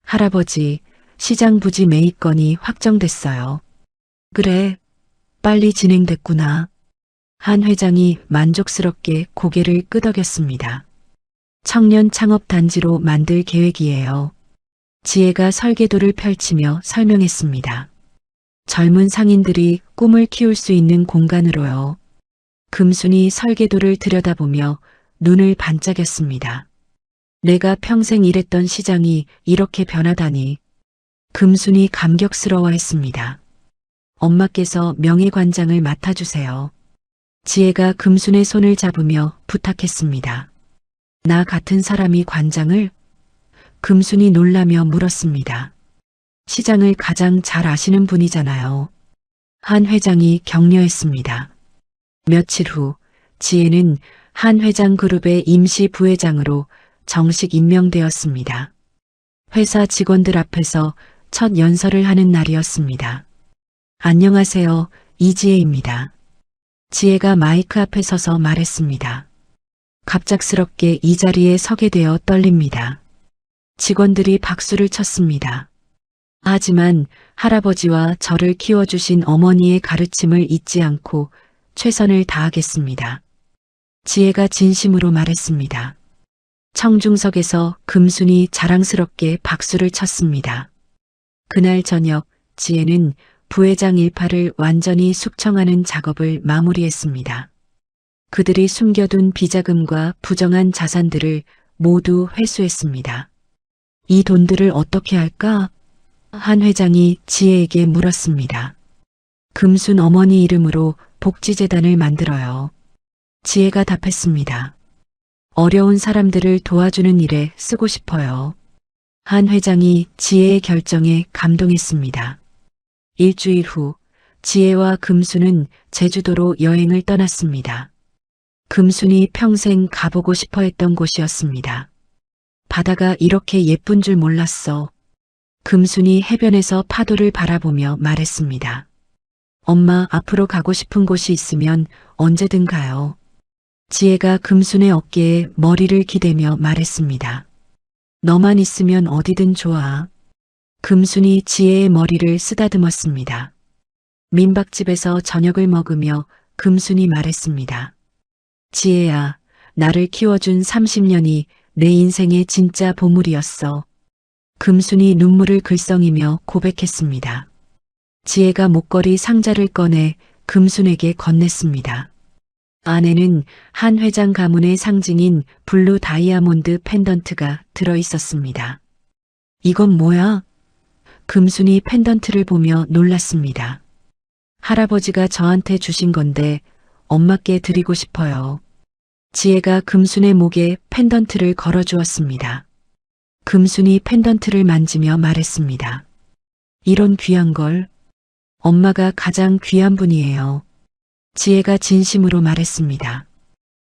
할아버지, 시장 부지 매입건이 확정됐어요. 그래, 빨리 진행됐구나. 한 회장이 만족스럽게 고개를 끄덕였습니다. 청년 창업단지로 만들 계획이에요. 지혜가 설계도를 펼치며 설명했습니다. 젊은 상인들이 꿈을 키울 수 있는 공간으로요. 금순이 설계도를 들여다보며 눈을 반짝였습니다. 내가 평생 일했던 시장이 이렇게 변하다니. 금순이 감격스러워했습니다. 엄마께서 명예관장을 맡아주세요. 지혜가 금순의 손을 잡으며 부탁했습니다. 나 같은 사람이 관장을? 금순이 놀라며 물었습니다. 시장을 가장 잘 아시는 분이잖아요. 한 회장이 격려했습니다. 며칠 후 지혜는 한 회장 그룹의 임시 부회장으로 정식 임명되었습니다. 회사 직원들 앞에서 첫 연설을 하는 날이었습니다. 안녕하세요, 이지혜입니다. 지혜가 마이크 앞에 서서 말했습니다. 갑작스럽게 이 자리에 서게 되어 떨립니다. 직원들이 박수를 쳤습니다. 하지만 할아버지와 저를 키워주신 어머니의 가르침을 잊지 않고 최선을 다하겠습니다. 지혜가 진심으로 말했습니다. 청중석에서 금순이 자랑스럽게 박수를 쳤습니다. 그날 저녁 지혜는 부회장 일파를 완전히 숙청하는 작업을 마무리했습니다. 그들이 숨겨둔 비자금과 부정한 자산들을 모두 회수했습니다. 이 돈들을 어떻게 할까? 한 회장이 지혜에게 물었습니다. 금순 어머니 이름으로 복지재단을 만들어요. 지혜가 답했습니다. 어려운 사람들을 도와주는 일에 쓰고 싶어요. 한 회장이 지혜의 결정에 감동했습니다. 일주일 후 지혜와 금순은 제주도로 여행을 떠났습니다. 금순이 평생 가보고 싶어 했던 곳이었습니다. 바다가 이렇게 예쁜 줄 몰랐어. 금순이 해변에서 파도를 바라보며 말했습니다. 엄마, 앞으로 가고 싶은 곳이 있으면 언제든 가요. 지혜가 금순의 어깨에 머리를 기대며 말했습니다. 너만 있으면 어디든 좋아. 금순이 지혜의 머리를 쓰다듬었습니다. 민박집에서 저녁을 먹으며 금순이 말했습니다. 지혜야, 나를 키워준 30년이 내 인생의 진짜 보물이었어. 금순이 눈물을 글썽이며 고백했습니다. 지혜가 목걸이 상자를 꺼내 금순에게 건넸습니다. 안에는 한 회장 가문의 상징인 블루 다이아몬드 펜던트가 들어있었습니다. 이건 뭐야? 금순이 펜던트를 보며 놀랐습니다. 할아버지가 저한테 주신 건데 엄마께 드리고 싶어요. 지혜가 금순의 목에 펜던트를 걸어주었습니다. 금순이 펜던트를 만지며 말했습니다. 이런 귀한 걸 엄마가 가장 귀한 분이에요. 지혜가 진심으로 말했습니다.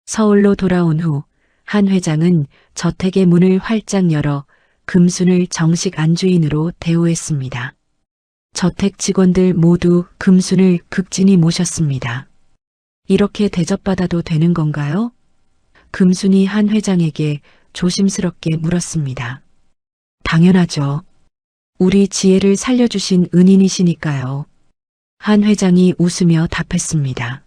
서울로 돌아온 후 한 회장은 저택의 문을 활짝 열어 금순을 정식 안주인으로 대우했습니다. 저택 직원들 모두 금순을 극진히 모셨습니다. 이렇게 대접받아도 되는 건가요? 금순이 한 회장에게 조심스럽게 물었습니다. 당연하죠. 우리 지혜를 살려주신 은인이시니까요. 한 회장이 웃으며 답했습니다.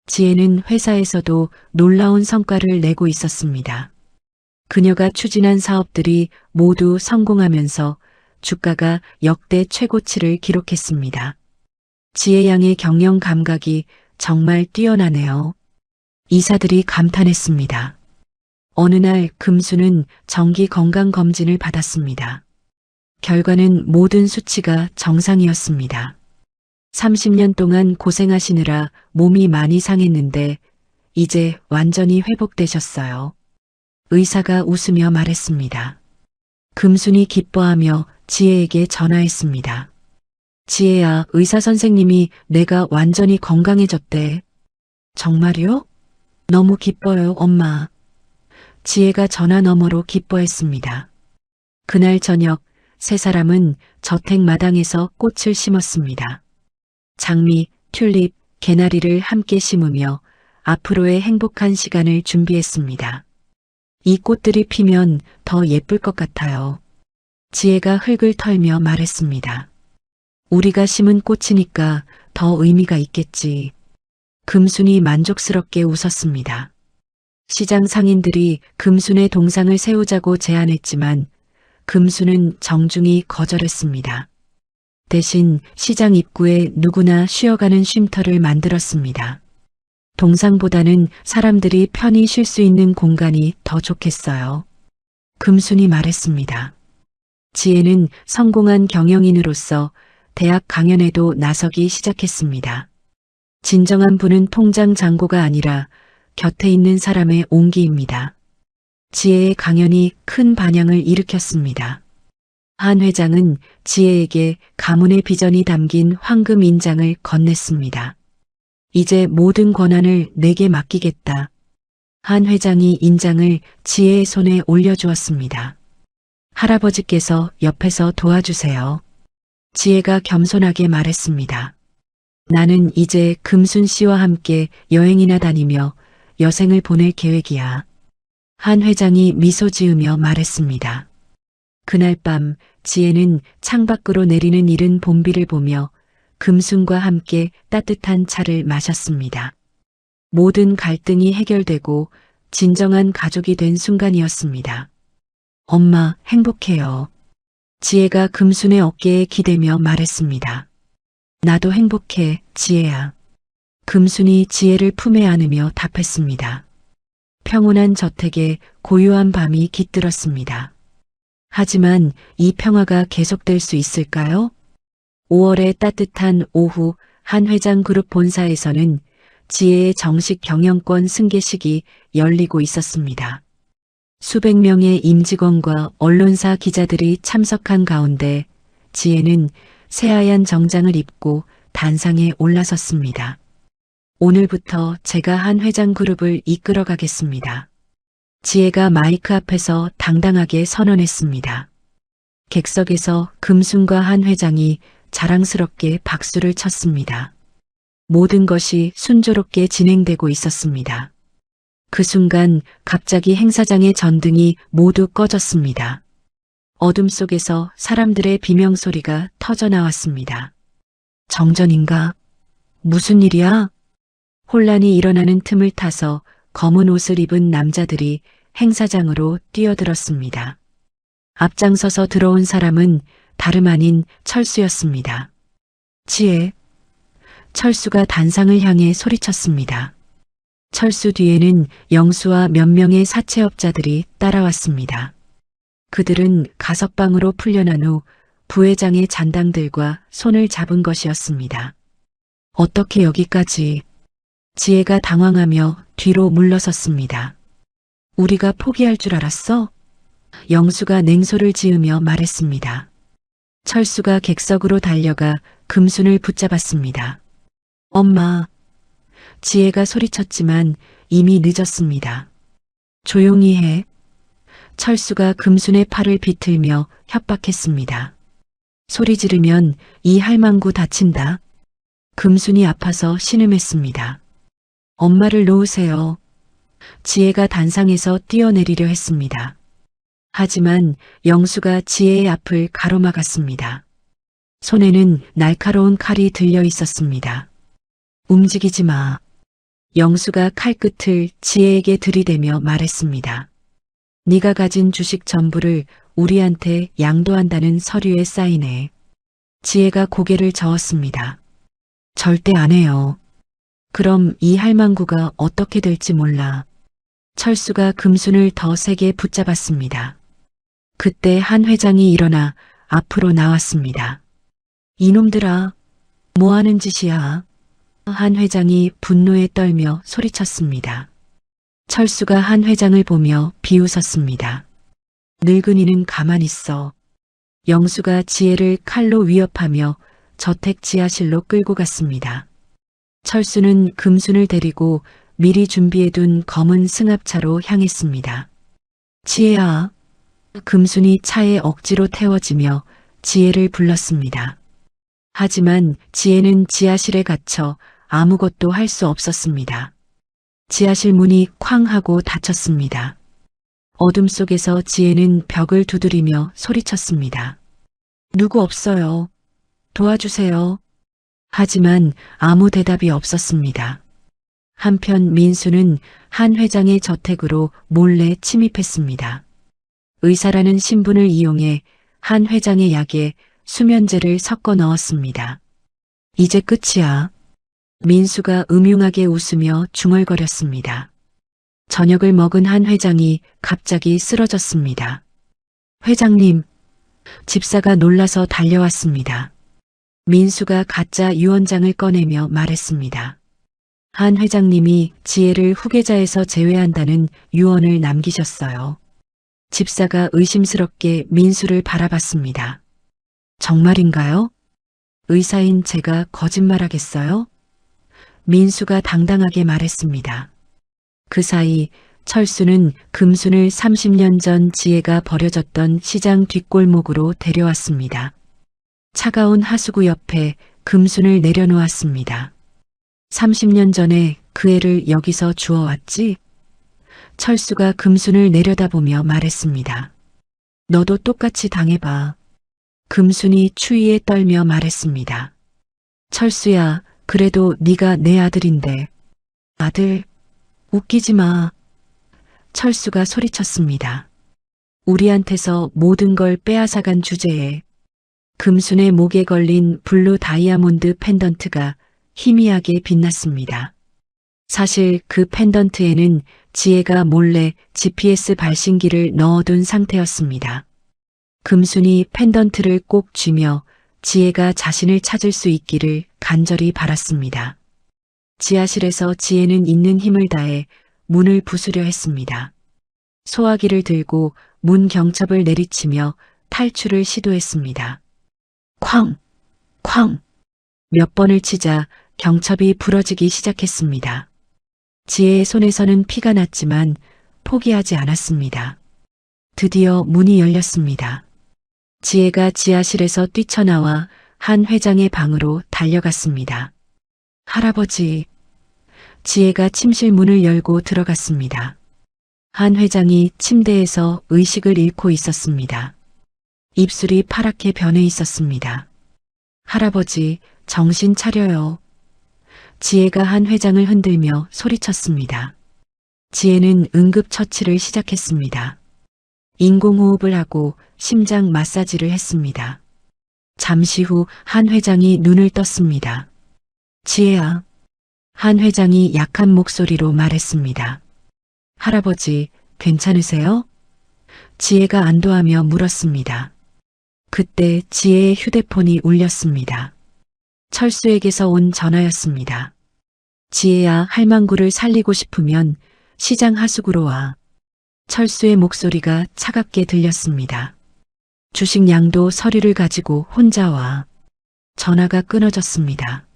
지혜는 회사에서도 놀라운 성과를 내고 있었습니다. 그녀가 추진한 사업들이 모두 성공하면서 주가가 역대 최고치를 기록했습니다. 지혜 양의 경영 감각이 정말 뛰어나네요. 이사들이 감탄했습니다. 어느 날 금수는 정기 건강검진을 받았습니다. 결과는 모든 수치가 정상이었습니다. 30년 동안 고생하시느라 몸이 많이 상했는데 이제 완전히 회복되셨어요. 의사가 웃으며 말했습니다. 금순이 기뻐하며 지혜에게 전화했습니다. 지혜야, 의사 선생님이 내가 완전히 건강해졌대. 정말요? 너무 기뻐요, 엄마. 지혜가 전화 너머로 기뻐했습니다. 그날 저녁 세 사람은 저택 마당에서 꽃을 심었습니다. 장미, 튤립, 개나리를 함께 심으며 앞으로의 행복한 시간을 준비했습니다. 이 꽃들이 피면 더 예쁠 것 같아요. 지혜가 흙을 털며 말했습니다. 우리가 심은 꽃이니까 더 의미가 있겠지. 금순이 만족스럽게 웃었습니다. 시장 상인들이 금순의 동상을 세우자고 제안했지만 금순은 정중히 거절했습니다. 대신 시장 입구에 누구나 쉬어가는 쉼터를 만들었습니다. 동상보다는 사람들이 편히 쉴 수 있는 공간이 더 좋겠어요. 금순이 말했습니다. 지혜는 성공한 경영인으로서 대학 강연에도 나서기 시작했습니다. 진정한 부는 통장 잔고가 아니라 곁에 있는 사람의 온기입니다. 지혜의 강연이 큰 반향을 일으켰습니다. 한 회장은 지혜에게 가문의 비전이 담긴 황금 인장을 건넸습니다. 이제 모든 권한을 내게 맡기겠다. 한 회장이 인장을 지혜의 손에 올려주었습니다. 할아버지께서 옆에서 도와주세요. 지혜가 겸손하게 말했습니다. 나는 이제 금순 씨와 함께 여행이나 다니며 여생을 보낼 계획이야. 한 회장이 미소 지으며 말했습니다. 그날 밤 지혜는 창밖으로 내리는 이른 봄비를 보며 금순과 함께 따뜻한 차를 마셨습니다. 모든 갈등이 해결되고 진정한 가족이 된 순간이었습니다. 엄마, 행복해요. 지혜가 금순의 어깨에 기대며 말했습니다. 나도 행복해, 지혜야. 금순이 지혜를 품에 안으며 답했습니다. 평온한 저택에 고요한 밤이 깃들었습니다. 하지만 이 평화가 계속될 수 있을까요? 5월의 따뜻한 오후 한 회장 그룹 본사에서는 지혜의 정식 경영권 승계식이 열리고 있었습니다. 수백 명의 임직원과 언론사 기자들이 참석한 가운데 지혜는 새하얀 정장을 입고 단상에 올라섰습니다. 오늘부터 제가 한 회장 그룹을 이끌어 가겠습니다. 지혜가 마이크 앞에서 당당하게 선언했습니다. 객석에서 금순과 한 회장이 자랑스럽게 박수를 쳤습니다. 모든 것이 순조롭게 진행되고 있었습니다. 그 순간 갑자기 행사장의 전등이 모두 꺼졌습니다. 어둠 속에서 사람들의 비명소리가 터져나왔습니다. 정전인가? 무슨 일이야? 혼란이 일어나는 틈을 타서 검은 옷을 입은 남자들이 행사장으로 뛰어들었습니다. 앞장서서 들어온 사람은 다름 아닌 철수였습니다. 지혜. 철수가 단상을 향해 소리쳤습니다. 철수 뒤에는 영수와 몇 명의 사채업자들이 따라왔습니다. 그들은 가석방으로 풀려난 후 부회장의 잔당들과 손을 잡은 것이었습니다. 어떻게 여기까지? 지혜가 당황하며 뒤로 물러섰습니다. 우리가 포기할 줄 알았어? 영수가 냉소를 지으며 말했습니다. 철수가 객석으로 달려가 금순을 붙잡았습니다. 엄마. 지혜가 소리쳤지만 이미 늦었습니다. 조용히 해. 철수가 금순의 팔을 비틀며 협박했습니다. 소리 지르면 이 할망구 다친다. 금순이 아파서 신음했습니다. 엄마를 놓으세요. 지혜가 단상에서 뛰어내리려 했습니다. 하지만 영수가 지혜의 앞을 가로막았습니다. 손에는 날카로운 칼이 들려 있었습니다. 움직이지 마. 영수가 칼끝을 지혜에게 들이대며 말했습니다. 네가 가진 주식 전부를 우리한테 양도한다는 서류에 사인해. 지혜가 고개를 저었습니다. 절대 안 해요. 그럼 이 할망구가 어떻게 될지 몰라. 철수가 금순을 더 세게 붙잡았습니다. 그때 한 회장이 일어나 앞으로 나왔습니다. 이놈들아, 뭐 하는 짓이야? 한 회장이 분노에 떨며 소리쳤습니다. 철수가 한 회장을 보며 비웃었습니다. 늙은이는 가만히 있어. 영수가 지혜를 칼로 위협하며 저택 지하실로 끌고 갔습니다. 철수는 금순을 데리고 미리 준비해둔 검은 승합차로 향했습니다. 지혜야. 금순이 차에 억지로 태워지며 지혜를 불렀습니다. 하지만 지혜는 지하실에 갇혀 아무것도 할 수 없었습니다. 지하실 문이 쾅 하고 닫혔습니다. 어둠 속에서 지혜는 벽을 두드리며 소리쳤습니다. 누구 없어요. 도와주세요. 하지만 아무 대답이 없었습니다. 한편 민수는 한 회장의 저택으로 몰래 침입했습니다. 의사라는 신분을 이용해 한 회장의 약에 수면제를 섞어 넣었습니다. 이제 끝이야. 민수가 음흉하게 웃으며 중얼거렸습니다. 저녁을 먹은 한 회장이 갑자기 쓰러졌습니다. 회장님, 집사가 놀라서 달려왔습니다. 민수가 가짜 유언장을 꺼내며 말했습니다. 한 회장님이 지혜를 후계자에서 제외한다는 유언을 남기셨어요. 집사가 의심스럽게 민수를 바라봤습니다. 정말인가요? 의사인 제가 거짓말하겠어요? 민수가 당당하게 말했습니다. 그 사이 철수는 금순을 30년 전 지혜가 버려졌던 시장 뒷골목으로 데려왔습니다. 차가운 하수구 옆에 금순을 내려놓았습니다. 30년 전에 그 애를 여기서 주워왔지? 철수가 금순을 내려다보며 말했습니다. 너도 똑같이 당해봐. 금순이 추위에 떨며 말했습니다. 철수야, 그래도 네가 내 아들인데. 아들, 웃기지 마. 철수가 소리쳤습니다. 우리한테서 모든 걸 빼앗아간 주제에 금순의 목에 걸린 블루 다이아몬드 펜던트가 희미하게 빛났습니다. 사실 그 펜던트에는 지혜가 몰래 GPS 발신기를 넣어둔 상태였습니다. 금순이 펜던트를 꼭 쥐며 지혜가 자신을 찾을 수 있기를 간절히 바랐습니다. 지하실에서 지혜는 있는 힘을 다해 문을 부수려 했습니다. 소화기를 들고 문 경첩을 내리치며 탈출을 시도했습니다. 쾅! 쾅! 몇 번을 치자 경첩이 부러지기 시작했습니다. 지혜의 손에서는 피가 났지만 포기하지 않았습니다. 드디어 문이 열렸습니다. 지혜가 지하실에서 뛰쳐나와 한 회장의 방으로 달려갔습니다. 할아버지. 지혜가 침실 문을 열고 들어갔습니다. 한 회장이 침대에서 의식을 잃고 있었습니다. 입술이 파랗게 변해 있었습니다. 할아버지, 정신 차려요. 지혜가 한 회장을 흔들며 소리쳤습니다. 지혜는 응급처치를 시작했습니다. 인공호흡을 하고 심장 마사지를 했습니다. 잠시 후 한 회장이 눈을 떴습니다. 지혜야. 한 회장이 약한 목소리로 말했습니다. 할아버지, 괜찮으세요? 지혜가 안도하며 물었습니다. 그때 지혜의 휴대폰이 울렸습니다. 철수에게서 온 전화였습니다. 지혜야, 할망구를 살리고 싶으면 시장 하수구로 와. 철수의 목소리가 차갑게 들렸습니다. 주식 양도 서류를 가지고 혼자 와. 전화가 끊어졌습니다.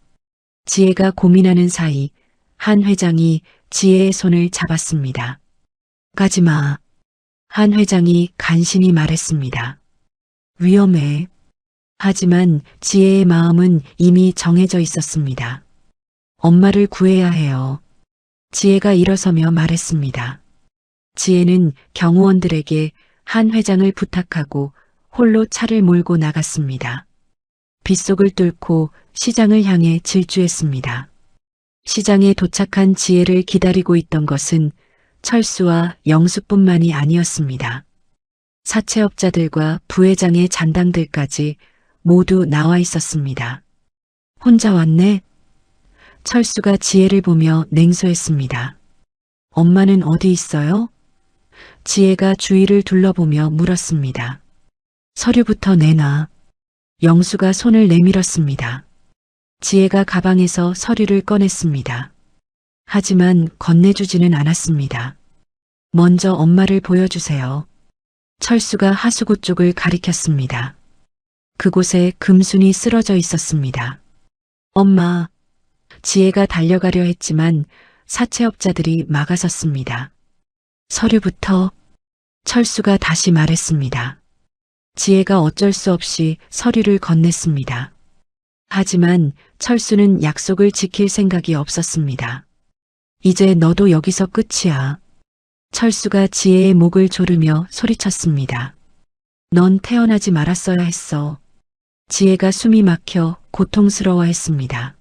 지혜가 고민하는 사이 한 회장이 지혜의 손을 잡았습니다. 가지마. 한 회장이 간신히 말했습니다. 위험해. 하지만 지혜의 마음은 이미 정해져 있었습니다. 엄마를 구해야 해요. 지혜가 일어서며 말했습니다. 지혜는 경호원들에게 한 회장을 부탁하고 홀로 차를 몰고 나갔습니다. 빗속을 뚫고 시장을 향해 질주했습니다. 시장에 도착한 지혜를 기다리고 있던 것은 철수와 영수뿐만이 아니었습니다. 사채업자들과 부회장의 잔당들까지 모두 나와 있었습니다. 혼자 왔네? 철수가 지혜를 보며 냉소했습니다. 엄마는 어디 있어요? 지혜가 주위를 둘러보며 물었습니다. 서류부터 내놔. 영수가 손을 내밀었습니다. 지혜가 가방에서 서류를 꺼냈습니다. 하지만 건네주지는 않았습니다. 먼저 엄마를 보여주세요. 철수가 하수구 쪽을 가리켰습니다. 그곳에 금순이 쓰러져 있었습니다. 엄마. 지혜가 달려가려 했지만 사채업자들이 막아섰습니다. 서류부터. 철수가 다시 말했습니다. 지혜가 어쩔 수 없이 서류를 건넸습니다. 하지만 철수는 약속을 지킬 생각이 없었습니다. 이제 너도 여기서 끝이야. 철수가 지혜의 목을 조르며 소리쳤습니다. 넌 태어나지 말았어야 했어. 지혜가 숨이 막혀 고통스러워했습니다.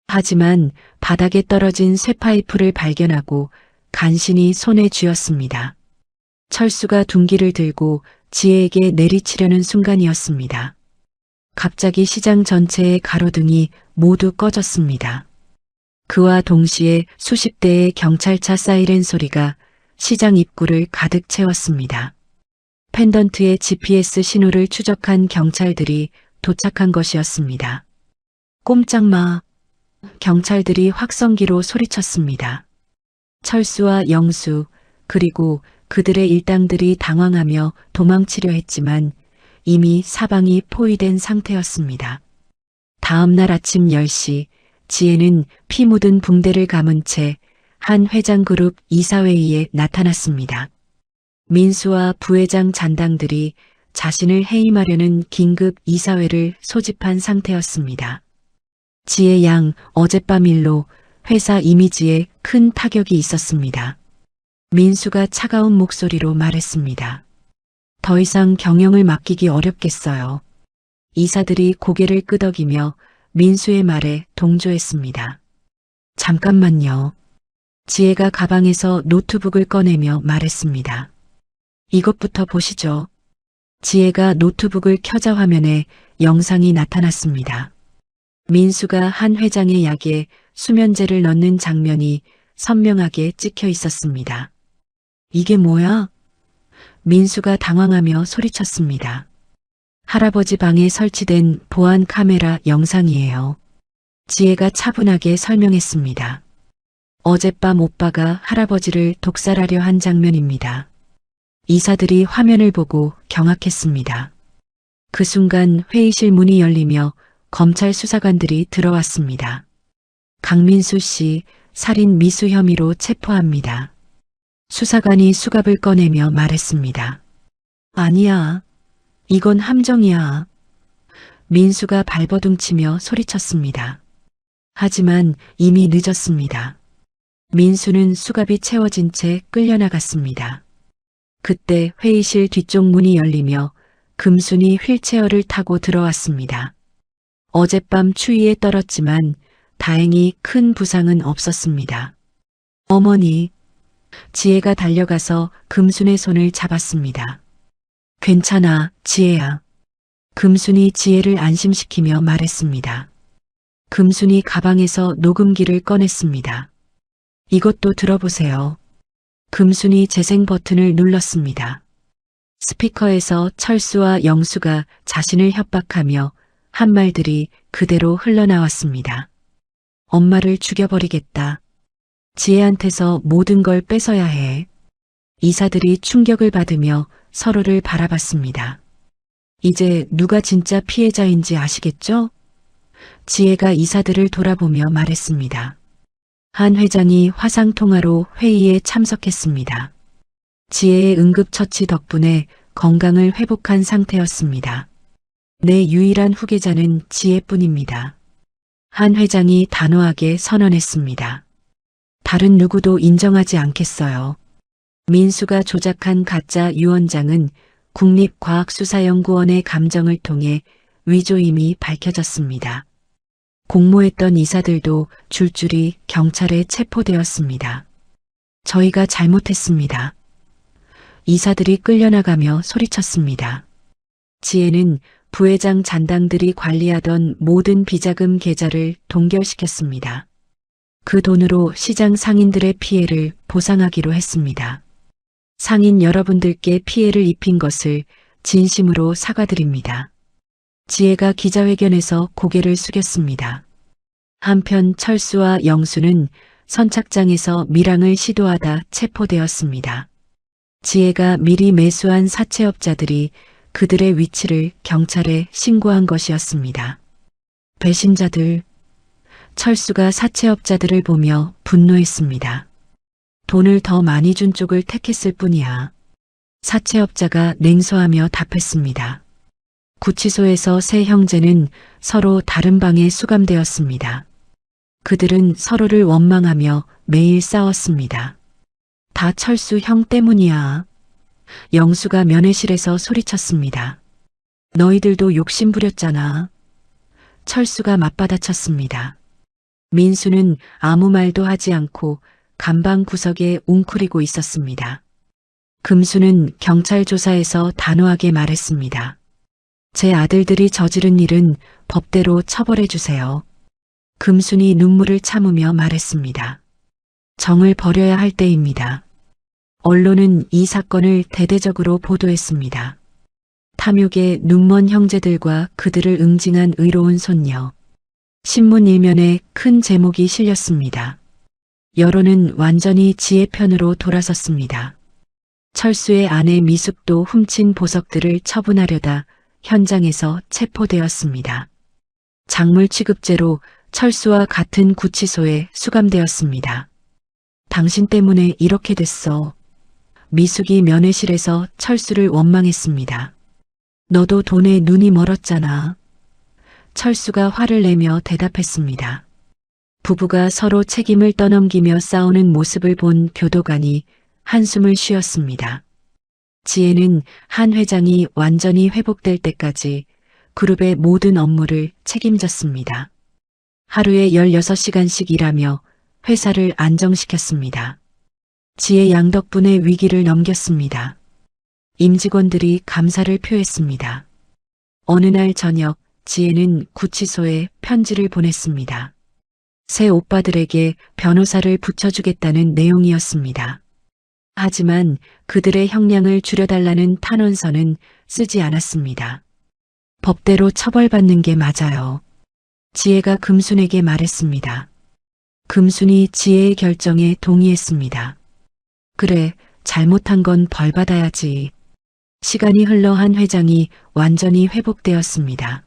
하지만 바닥에 떨어진 쇠파이프를 발견하고 간신히 손에 쥐었습니다. 철수가 둔기를 들고 지혜에게 내리치려는 순간이었습니다. 갑자기 시장 전체의 가로등이 모두 꺼졌습니다. 그와 동시에 수십 대의 경찰차 사이렌 소리가 시장 입구를 가득 채웠습니다. 펜던트의 GPS 신호를 추적한 경찰들이 도착한 것이었습니다. 꼼짝 마. 경찰들이 확성기로 소리쳤습니다. 철수와 영수, 그리고 그들의 일당들이 당황하며 도망치려 했지만 이미 사방이 포위된 상태였습니다. 다음 날 아침 10시, 지혜는 피 묻은 붕대를 감은 채 한 회장그룹 이사회의에 나타났습니다. 민수와 부회장 잔당들이 자신을 해임하려는 긴급 이사회를 소집한 상태였습니다. 지혜 양 어젯밤 일로 회사 이미지에 큰 타격이 있었습니다. 민수가 차가운 목소리로 말했습니다. 더 이상 경영을 맡기기 어렵겠어요. 이사들이 고개를 끄덕이며 민수의 말에 동조했습니다. 잠깐만요. 지혜가 가방에서 노트북을 꺼내며 말했습니다. 이것부터 보시죠. 지혜가 노트북을 켜자 화면에 영상이 나타났습니다. 민수가 한 회장의 약에 수면제를 넣는 장면이 선명하게 찍혀 있었습니다. 이게 뭐야? 민수가 당황하며 소리쳤습니다. 할아버지 방에 설치된 보안 카메라 영상이에요. 지혜가 차분하게 설명했습니다. 어젯밤 오빠가 할아버지를 독살하려 한 장면입니다. 이사들이 화면을 보고 경악했습니다. 그 순간 회의실 문이 열리며 검찰 수사관들이 들어왔습니다. 강민수 씨 살인 미수 혐의로 체포합니다. 수사관이 수갑을 꺼내며 말했습니다. 아니야. 이건 함정이야. 민수가 발버둥치며 소리쳤습니다. 하지만 이미 늦었습니다. 민수는 수갑이 채워진 채 끌려나갔습니다. 그때 회의실 뒤쪽 문이 열리며 금순이 휠체어를 타고 들어왔습니다. 어젯밤 추위에 떨었지만 다행히 큰 부상은 없었습니다. 어머니, 지혜가 달려가서 금순의 손을 잡았습니다. 괜찮아, 지혜야. 금순이 지혜를 안심시키며 말했습니다. 금순이 가방에서 녹음기를 꺼냈습니다. 이것도 들어보세요. 금순이 재생 버튼을 눌렀습니다. 스피커에서 철수와 영수가 자신을 협박하며 한 말들이 그대로 흘러나왔습니다. 엄마를 죽여버리겠다. 지혜한테서 모든 걸 뺏어야 해. 이사들이 충격을 받으며 서로를 바라봤습니다. 이제 누가 진짜 피해자인지 아시겠죠? 지혜가 이사들을 돌아보며 말했습니다. 한 회장이 화상통화로 회의에 참석했습니다. 지혜의 응급처치 덕분에 건강을 회복한 상태였습니다. 내 유일한 후계자는 지혜뿐입니다. 한 회장이 단호하게 선언했습니다. 다른 누구도 인정하지 않겠어요. 민수가 조작한 가짜 유언장은 국립과학수사연구원의 감정을 통해 위조임이 밝혀졌습니다. 공모했던 이사들도 줄줄이 경찰에 체포되었습니다. 저희가 잘못했습니다. 이사들이 끌려나가며 소리쳤습니다. 지혜는 부회장 잔당들이 관리하던 모든 비자금 계좌를 동결시켰습니다. 그 돈으로 시장 상인들의 피해를 보상하기로 했습니다. 상인 여러분들께 피해를 입힌 것을 진심으로 사과드립니다. 지혜가 기자회견에서 고개를 숙였습니다. 한편 철수와 영수는 선착장에서 밀항을 시도하다 체포되었습니다. 지혜가 미리 매수한 사채업자들이 그들의 위치를 경찰에 신고한 것이었습니다. 배신자들. 철수가 사채업자들을 보며 분노했습니다. 돈을 더 많이 준 쪽을 택했을 뿐이야. 사채업자가 냉소하며 답했습니다. 구치소에서 세 형제는 서로 다른 방에 수감되었습니다. 그들은 서로를 원망하며 매일 싸웠습니다. 다 철수 형 때문이야. 영수가 면회실에서 소리쳤습니다. 너희들도 욕심 부렸잖아. 철수가 맞받아쳤습니다. 민수는 아무 말도 하지 않고 간방 구석에 웅크리고 있었습니다. 금수는 경찰 조사에서 단호하게 말했습니다. 제 아들들이 저지른 일은 법대로 처벌해 주세요. 금순이 눈물을 참으며 말했습니다. 정을 버려야 할 때입니다. 언론은 이 사건을 대대적으로 보도했습니다. 탐욕에 눈먼 형제들과 그들을 응징한 의로운 손녀. 신문 일면에 큰 제목이 실렸습니다. 여론은 완전히 지혜 편으로 돌아섰습니다. 철수의 아내 미숙도 훔친 보석들을 처분하려다 현장에서 체포되었습니다. 작물 취급죄로 철수와 같은 구치소에 수감되었습니다. 당신 때문에 이렇게 됐어. 미숙이 면회실에서 철수를 원망했습니다. 너도 돈에 눈이 멀었잖아. 철수가 화를 내며 대답했습니다. 부부가 서로 책임을 떠넘기며 싸우는 모습을 본 교도관이 한숨을 쉬었습니다. 지혜는 한 회장이 완전히 회복될 때까지 그룹의 모든 업무를 책임졌습니다. 하루에 16시간씩 일하며 회사를 안정시켰습니다. 지혜 양 덕분에 위기를 넘겼습니다. 임직원들이 감사를 표했습니다. 어느 날 저녁 지혜는 구치소에 편지를 보냈습니다. 새 오빠들에게 변호사를 붙여주겠다는 내용이었습니다. 하지만 그들의 형량을 줄여달라는 탄원서는 쓰지 않았습니다. 법대로 처벌받는 게 맞아요. 지혜가 금순에게 말했습니다. 금순이 지혜의 결정에 동의했습니다. 그래, 잘못한 건 벌받아야지. 시간이 흘러 한 회장이 완전히 회복되었습니다.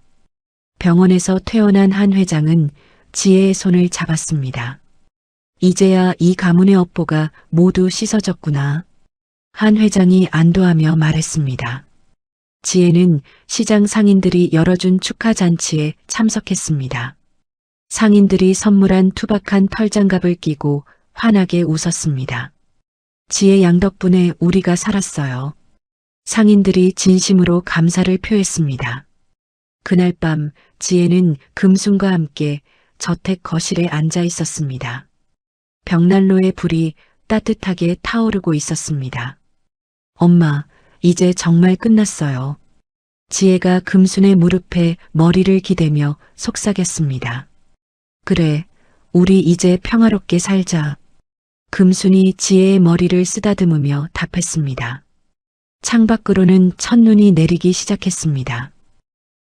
병원에서 퇴원한 한 회장은 지혜의 손을 잡았습니다. 이제야 이 가문의 업보가 모두 씻어졌구나. 한 회장이 안도하며 말했습니다. 지혜는 시장 상인들이 열어준 축하 잔치에 참석했습니다. 상인들이 선물한 투박한 털장갑을 끼고 환하게 웃었습니다. 지혜 양 덕분에 우리가 살았어요. 상인들이 진심으로 감사를 표했습니다. 그날 밤 지혜는 금순과 함께 저택 거실에 앉아 있었습니다. 벽난로의 불이 따뜻하게 타오르고 있었습니다. 엄마, 이제 정말 끝났어요. 지혜가 금순의 무릎에 머리를 기대며 속삭였습니다. 그래, 우리 이제 평화롭게 살자. 금순이 지혜의 머리를 쓰다듬으며 답했습니다. 창밖으로는 첫눈이 내리기 시작했습니다.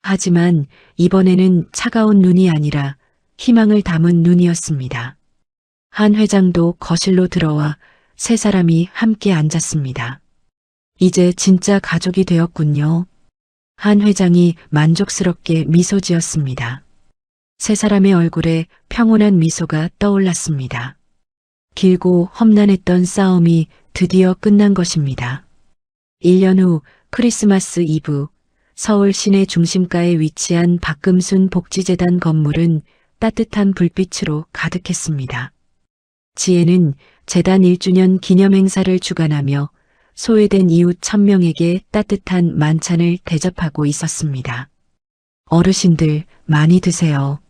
하지만 이번에는 차가운 눈이 아니라 희망을 담은 눈이었습니다. 한 회장도 거실로 들어와 세 사람이 함께 앉았습니다. 이제 진짜 가족이 되었군요. 한 회장이 만족스럽게 미소 지었습니다. 세 사람의 얼굴에 평온한 미소가 떠올랐습니다. 길고 험난했던 싸움이 드디어 끝난 것입니다. 1년 후 크리스마스 이브, 서울 시내 중심가에 위치한 박금순 복지재단 건물은 따뜻한 불빛으로 가득했습니다. 지혜는 재단 1주년 기념행사를 주관하며 소외된 이웃 1000명에게 따뜻한 만찬을 대접하고 있었습니다. 어르신들 많이 드세요.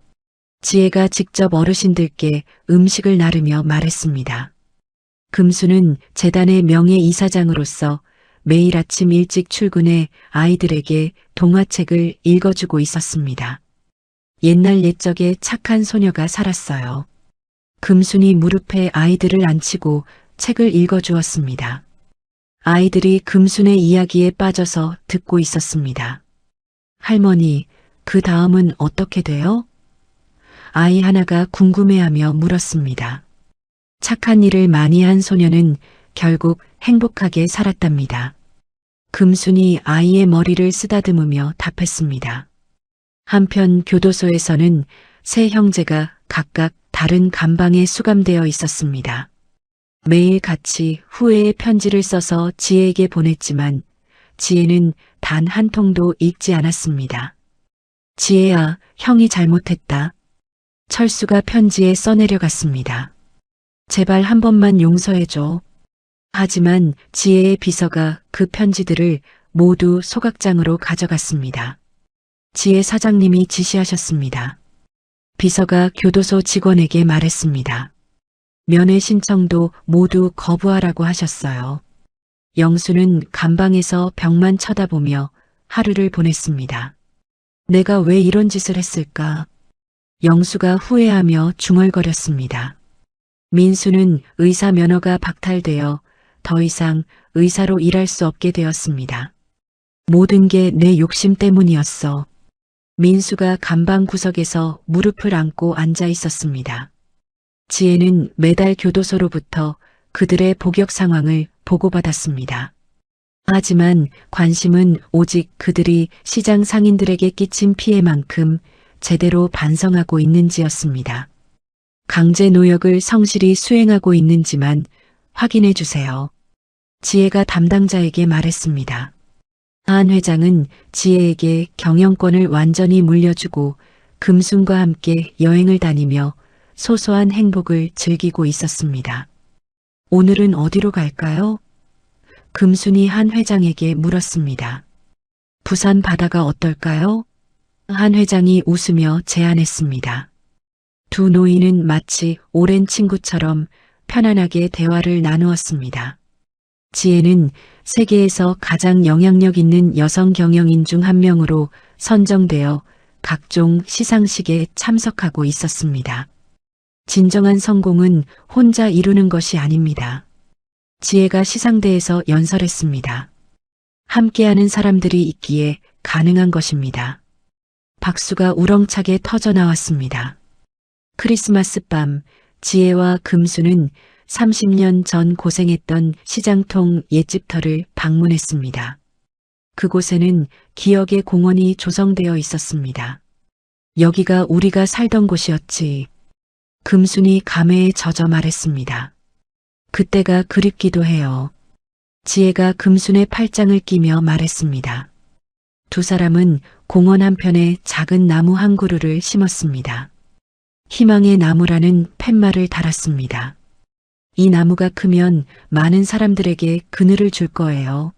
지혜가 직접 어르신들께 음식을 나르며 말했습니다. 금수는 재단의 명예이사장으로서 매일 아침 일찍 출근해 아이들에게 동화책을 읽어주고 있었습니다. 옛날 옛적에 착한 소녀가 살았어요. 금순이 무릎에 아이들을 앉히고 책을 읽어주었습니다. 아이들이 금순의 이야기에 빠져서 듣고 있었습니다. 할머니, 그 다음은 어떻게 돼요? 아이 하나가 궁금해하며 물었습니다. 착한 일을 많이 한 소녀는 결국 행복하게 살았답니다. 금순이 아이의 머리를 쓰다듬으며 답했습니다. 한편 교도소에서는 세 형제가 각각 다른 감방에 수감되어 있었습니다. 매일 같이 후회의 편지를 써서 지혜에게 보냈지만 지혜는 단 한 통도 읽지 않았습니다. 지혜야, 형이 잘못했다. 철수가 편지에 써내려갔습니다. 제발 한 번만 용서해줘. 하지만 지혜의 비서가 그 편지들을 모두 소각장으로 가져갔습니다. 지혜 사장님이 지시하셨습니다. 비서가 교도소 직원에게 말했습니다. 면회 신청도 모두 거부하라고 하셨어요. 영수는 감방에서 벽만 쳐다보며 하루를 보냈습니다. 내가 왜 이런 짓을 했을까? 영수가 후회하며 중얼거렸습니다. 민수는 의사 면허가 박탈되어 더 이상 의사로 일할 수 없게 되었습니다. 모든 게 내 욕심 때문이었어. 민수가 간방 구석에서 무릎을 안고 앉아 있었습니다. 지혜는 매달 교도소로부터 그들의 복역 상황을 보고받았습니다. 하지만 관심은 오직 그들이 시장 상인들에게 끼친 피해만큼 제대로 반성하고 있는지였습니다. 강제 노역을 성실히 수행하고 있는지만 확인해 주세요. 지혜가 담당자에게 말했습니다. 한 회장은 지혜에게 경영권을 완전히 물려주고 금순과 함께 여행을 다니며 소소한 행복을 즐기고 있었습니다. 오늘은 어디로 갈까요? 금순이 한 회장에게 물었습니다. 부산 바다가 어떨까요? 한 회장이 웃으며 제안했습니다. 두 노인은 마치 오랜 친구처럼 편안하게 대화를 나누었습니다. 지혜는 세계에서 가장 영향력 있는 여성 경영인 중 한 명으로 선정되어 각종 시상식에 참석하고 있었습니다. 진정한 성공은 혼자 이루는 것이 아닙니다. 지혜가 시상대에서 연설했습니다. 함께하는 사람들이 있기에 가능한 것입니다. 박수가 우렁차게 터져 나왔습니다. 크리스마스 밤 지혜와 금수는 30년 전 고생했던 시장통 옛집터를 방문했습니다. 그곳에는 기억의 공원이 조성되어 있었습니다. 여기가 우리가 살던 곳이었지. 금순이 감회에 젖어 말했습니다. 그때가 그립기도 해요. 지혜가 금순의 팔짱을 끼며 말했습니다. 두 사람은 공원 한편에 작은 나무 한 그루를 심었습니다. 희망의 나무라는 팻말을 달았습니다. 이 나무가 크면 많은 사람들에게 그늘을 줄 거예요.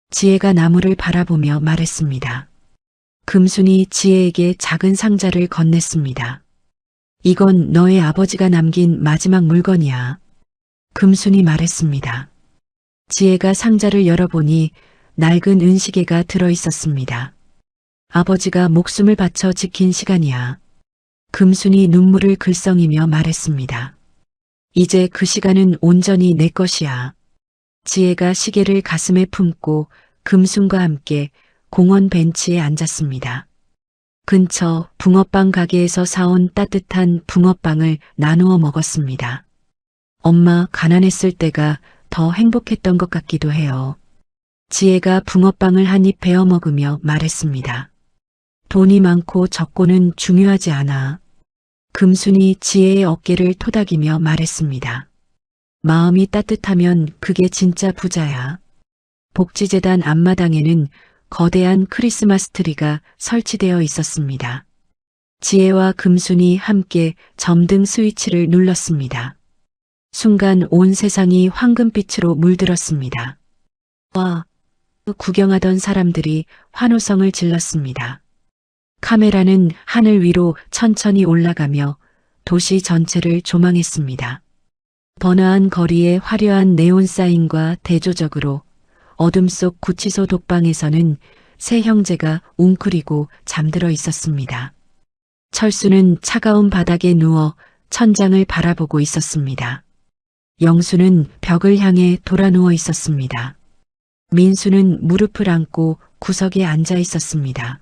지혜가 나무를 바라보며 말했습니다. 금순이 지혜에게 작은 상자를 건넸습니다. 이건 너의 아버지가 남긴 마지막 물건이야. 금순이 말했습니다. 지혜가 상자를 열어보니 낡은 은시계가 들어있었습니다. 아버지가 목숨을 바쳐 지킨 시간이야. 금순이 눈물을 글썽이며 말했습니다. 이제 그 시간은 온전히 내 것이야. 지혜가 시계를 가슴에 품고 금순과 함께 공원 벤치에 앉았습니다. 근처 붕어빵 가게에서 사온 따뜻한 붕어빵을 나누어 먹었습니다. 엄마 가난했을 때가 더 행복했던 것 같기도 해요. 지혜가 붕어빵을 한 입 베어 먹으며 말했습니다. 돈이 많고 적고는 중요하지 않아. 금순이 지혜의 어깨를 토닥이며 말했습니다. 마음이 따뜻하면 그게 진짜 부자야. 복지재단 앞마당에는 거대한 크리스마스 트리가 설치되어 있었습니다. 지혜와 금순이 함께 점등 스위치를 눌렀습니다. 순간 온 세상이 황금빛으로 물들었습니다. 와, 구경하던 사람들이 환호성을 질렀습니다. 카메라는 하늘 위로 천천히 올라가며 도시 전체를 조망했습니다. 번화한 거리의 화려한 네온 사인과 대조적으로 어둠 속 구치소 독방에서는 세 형제가 웅크리고 잠들어 있었습니다. 철수는 차가운 바닥에 누워 천장을 바라보고 있었습니다. 영수는 벽을 향해 돌아 누워 있었습니다. 민수는 무릎을 안고 구석에 앉아 있었습니다.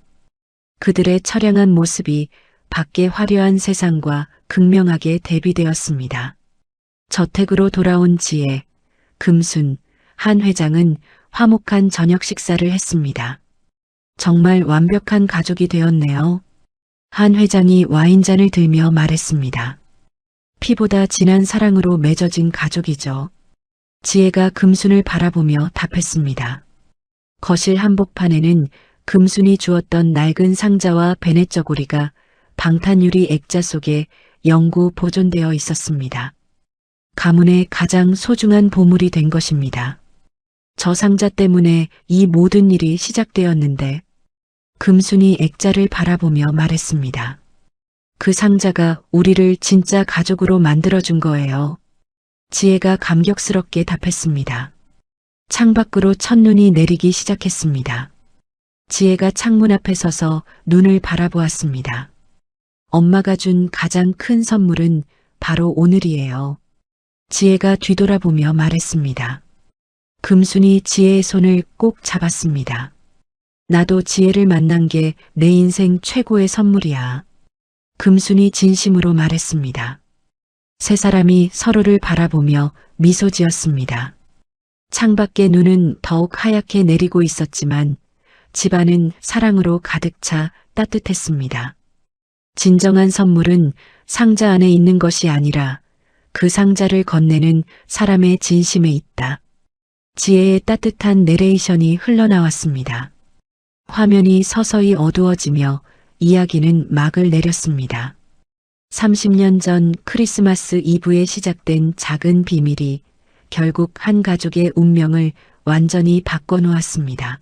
그들의 처량한 모습이 밖의 화려한 세상과 극명하게 대비되었습니다. 저택으로 돌아온 지혜, 금순, 한 회장은 화목한 저녁 식사를 했습니다. 정말 완벽한 가족이 되었네요. 한 회장이 와인잔을 들며 말했습니다. 피보다 진한 사랑으로 맺어진 가족이죠. 지혜가 금순을 바라보며 답했습니다. 거실 한복판에는 금순이 주었던 낡은 상자와 베넷 저고리가 방탄유리 액자 속에 영구 보존되어 있었습니다. 가문의 가장 소중한 보물이 된 것입니다. 저 상자 때문에 이 모든 일이 시작되었는데 금순이 액자를 바라보며 말했습니다. 그 상자가 우리를 진짜 가족으로 만들어준 거예요. 지혜가 감격스럽게 답했습니다. 창밖으로 첫눈이 내리기 시작했습니다. 지혜가 창문 앞에 서서 눈을 바라보았습니다. 엄마가 준 가장 큰 선물은 바로 오늘이에요. 지혜가 뒤돌아보며 말했습니다. 금순이 지혜의 손을 꼭 잡았습니다. 나도 지혜를 만난 게 내 인생 최고의 선물이야. 금순이 진심으로 말했습니다. 세 사람이 서로를 바라보며 미소 지었습니다. 창밖의 눈은 더욱 하얗게 내리고 있었지만 집안은 사랑으로 가득 차 따뜻했습니다. 진정한 선물은 상자 안에 있는 것이 아니라 그 상자를 건네는 사람의 진심에 있다. 지혜의 따뜻한 내레이션이 흘러나왔습니다. 화면이 서서히 어두워지며 이야기는 막을 내렸습니다. 30년 전 크리스마스 이브에 시작된 작은 비밀이 결국 한 가족의 운명을 완전히 바꿔놓았습니다.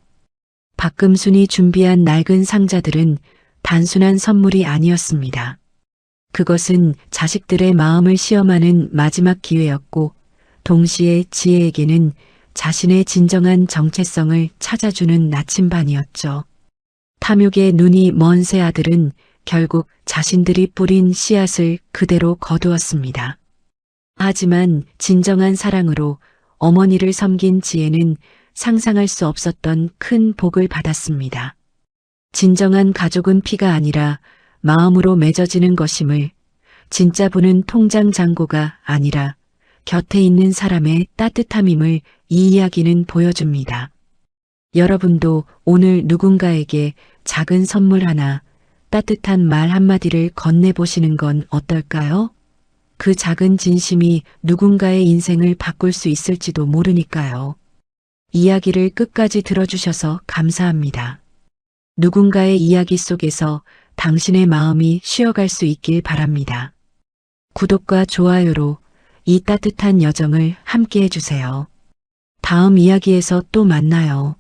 박금순이 준비한 낡은 상자들은 단순한 선물이 아니었습니다. 그것은 자식들의 마음을 시험하는 마지막 기회였고, 동시에 지혜에게는 자신의 진정한 정체성을 찾아주는 나침반이었죠. 탐욕의 눈이 먼 세 아들은 결국 자신들이 뿌린 씨앗을 그대로 거두었습니다. 하지만 진정한 사랑으로 어머니를 섬긴 지혜는 상상할 수 없었던 큰 복을 받았습니다. 진정한 가족은 피가 아니라 마음으로 맺어지는 것임을, 진짜 부는 통장 잔고가 아니라 곁에 있는 사람의 따뜻함임을 이 이야기는 보여줍니다. 여러분도 오늘 누군가에게 작은 선물 하나, 따뜻한 말 한마디를 건네보시는 건 어떨까요? 그 작은 진심이 누군가의 인생을 바꿀 수 있을지도 모르니까요. 이야기를 끝까지 들어주셔서 감사합니다. 누군가의 이야기 속에서 당신의 마음이 쉬어갈 수 있길 바랍니다. 구독과 좋아요로 이 따뜻한 여정을 함께 해주세요. 다음 이야기에서 또 만나요.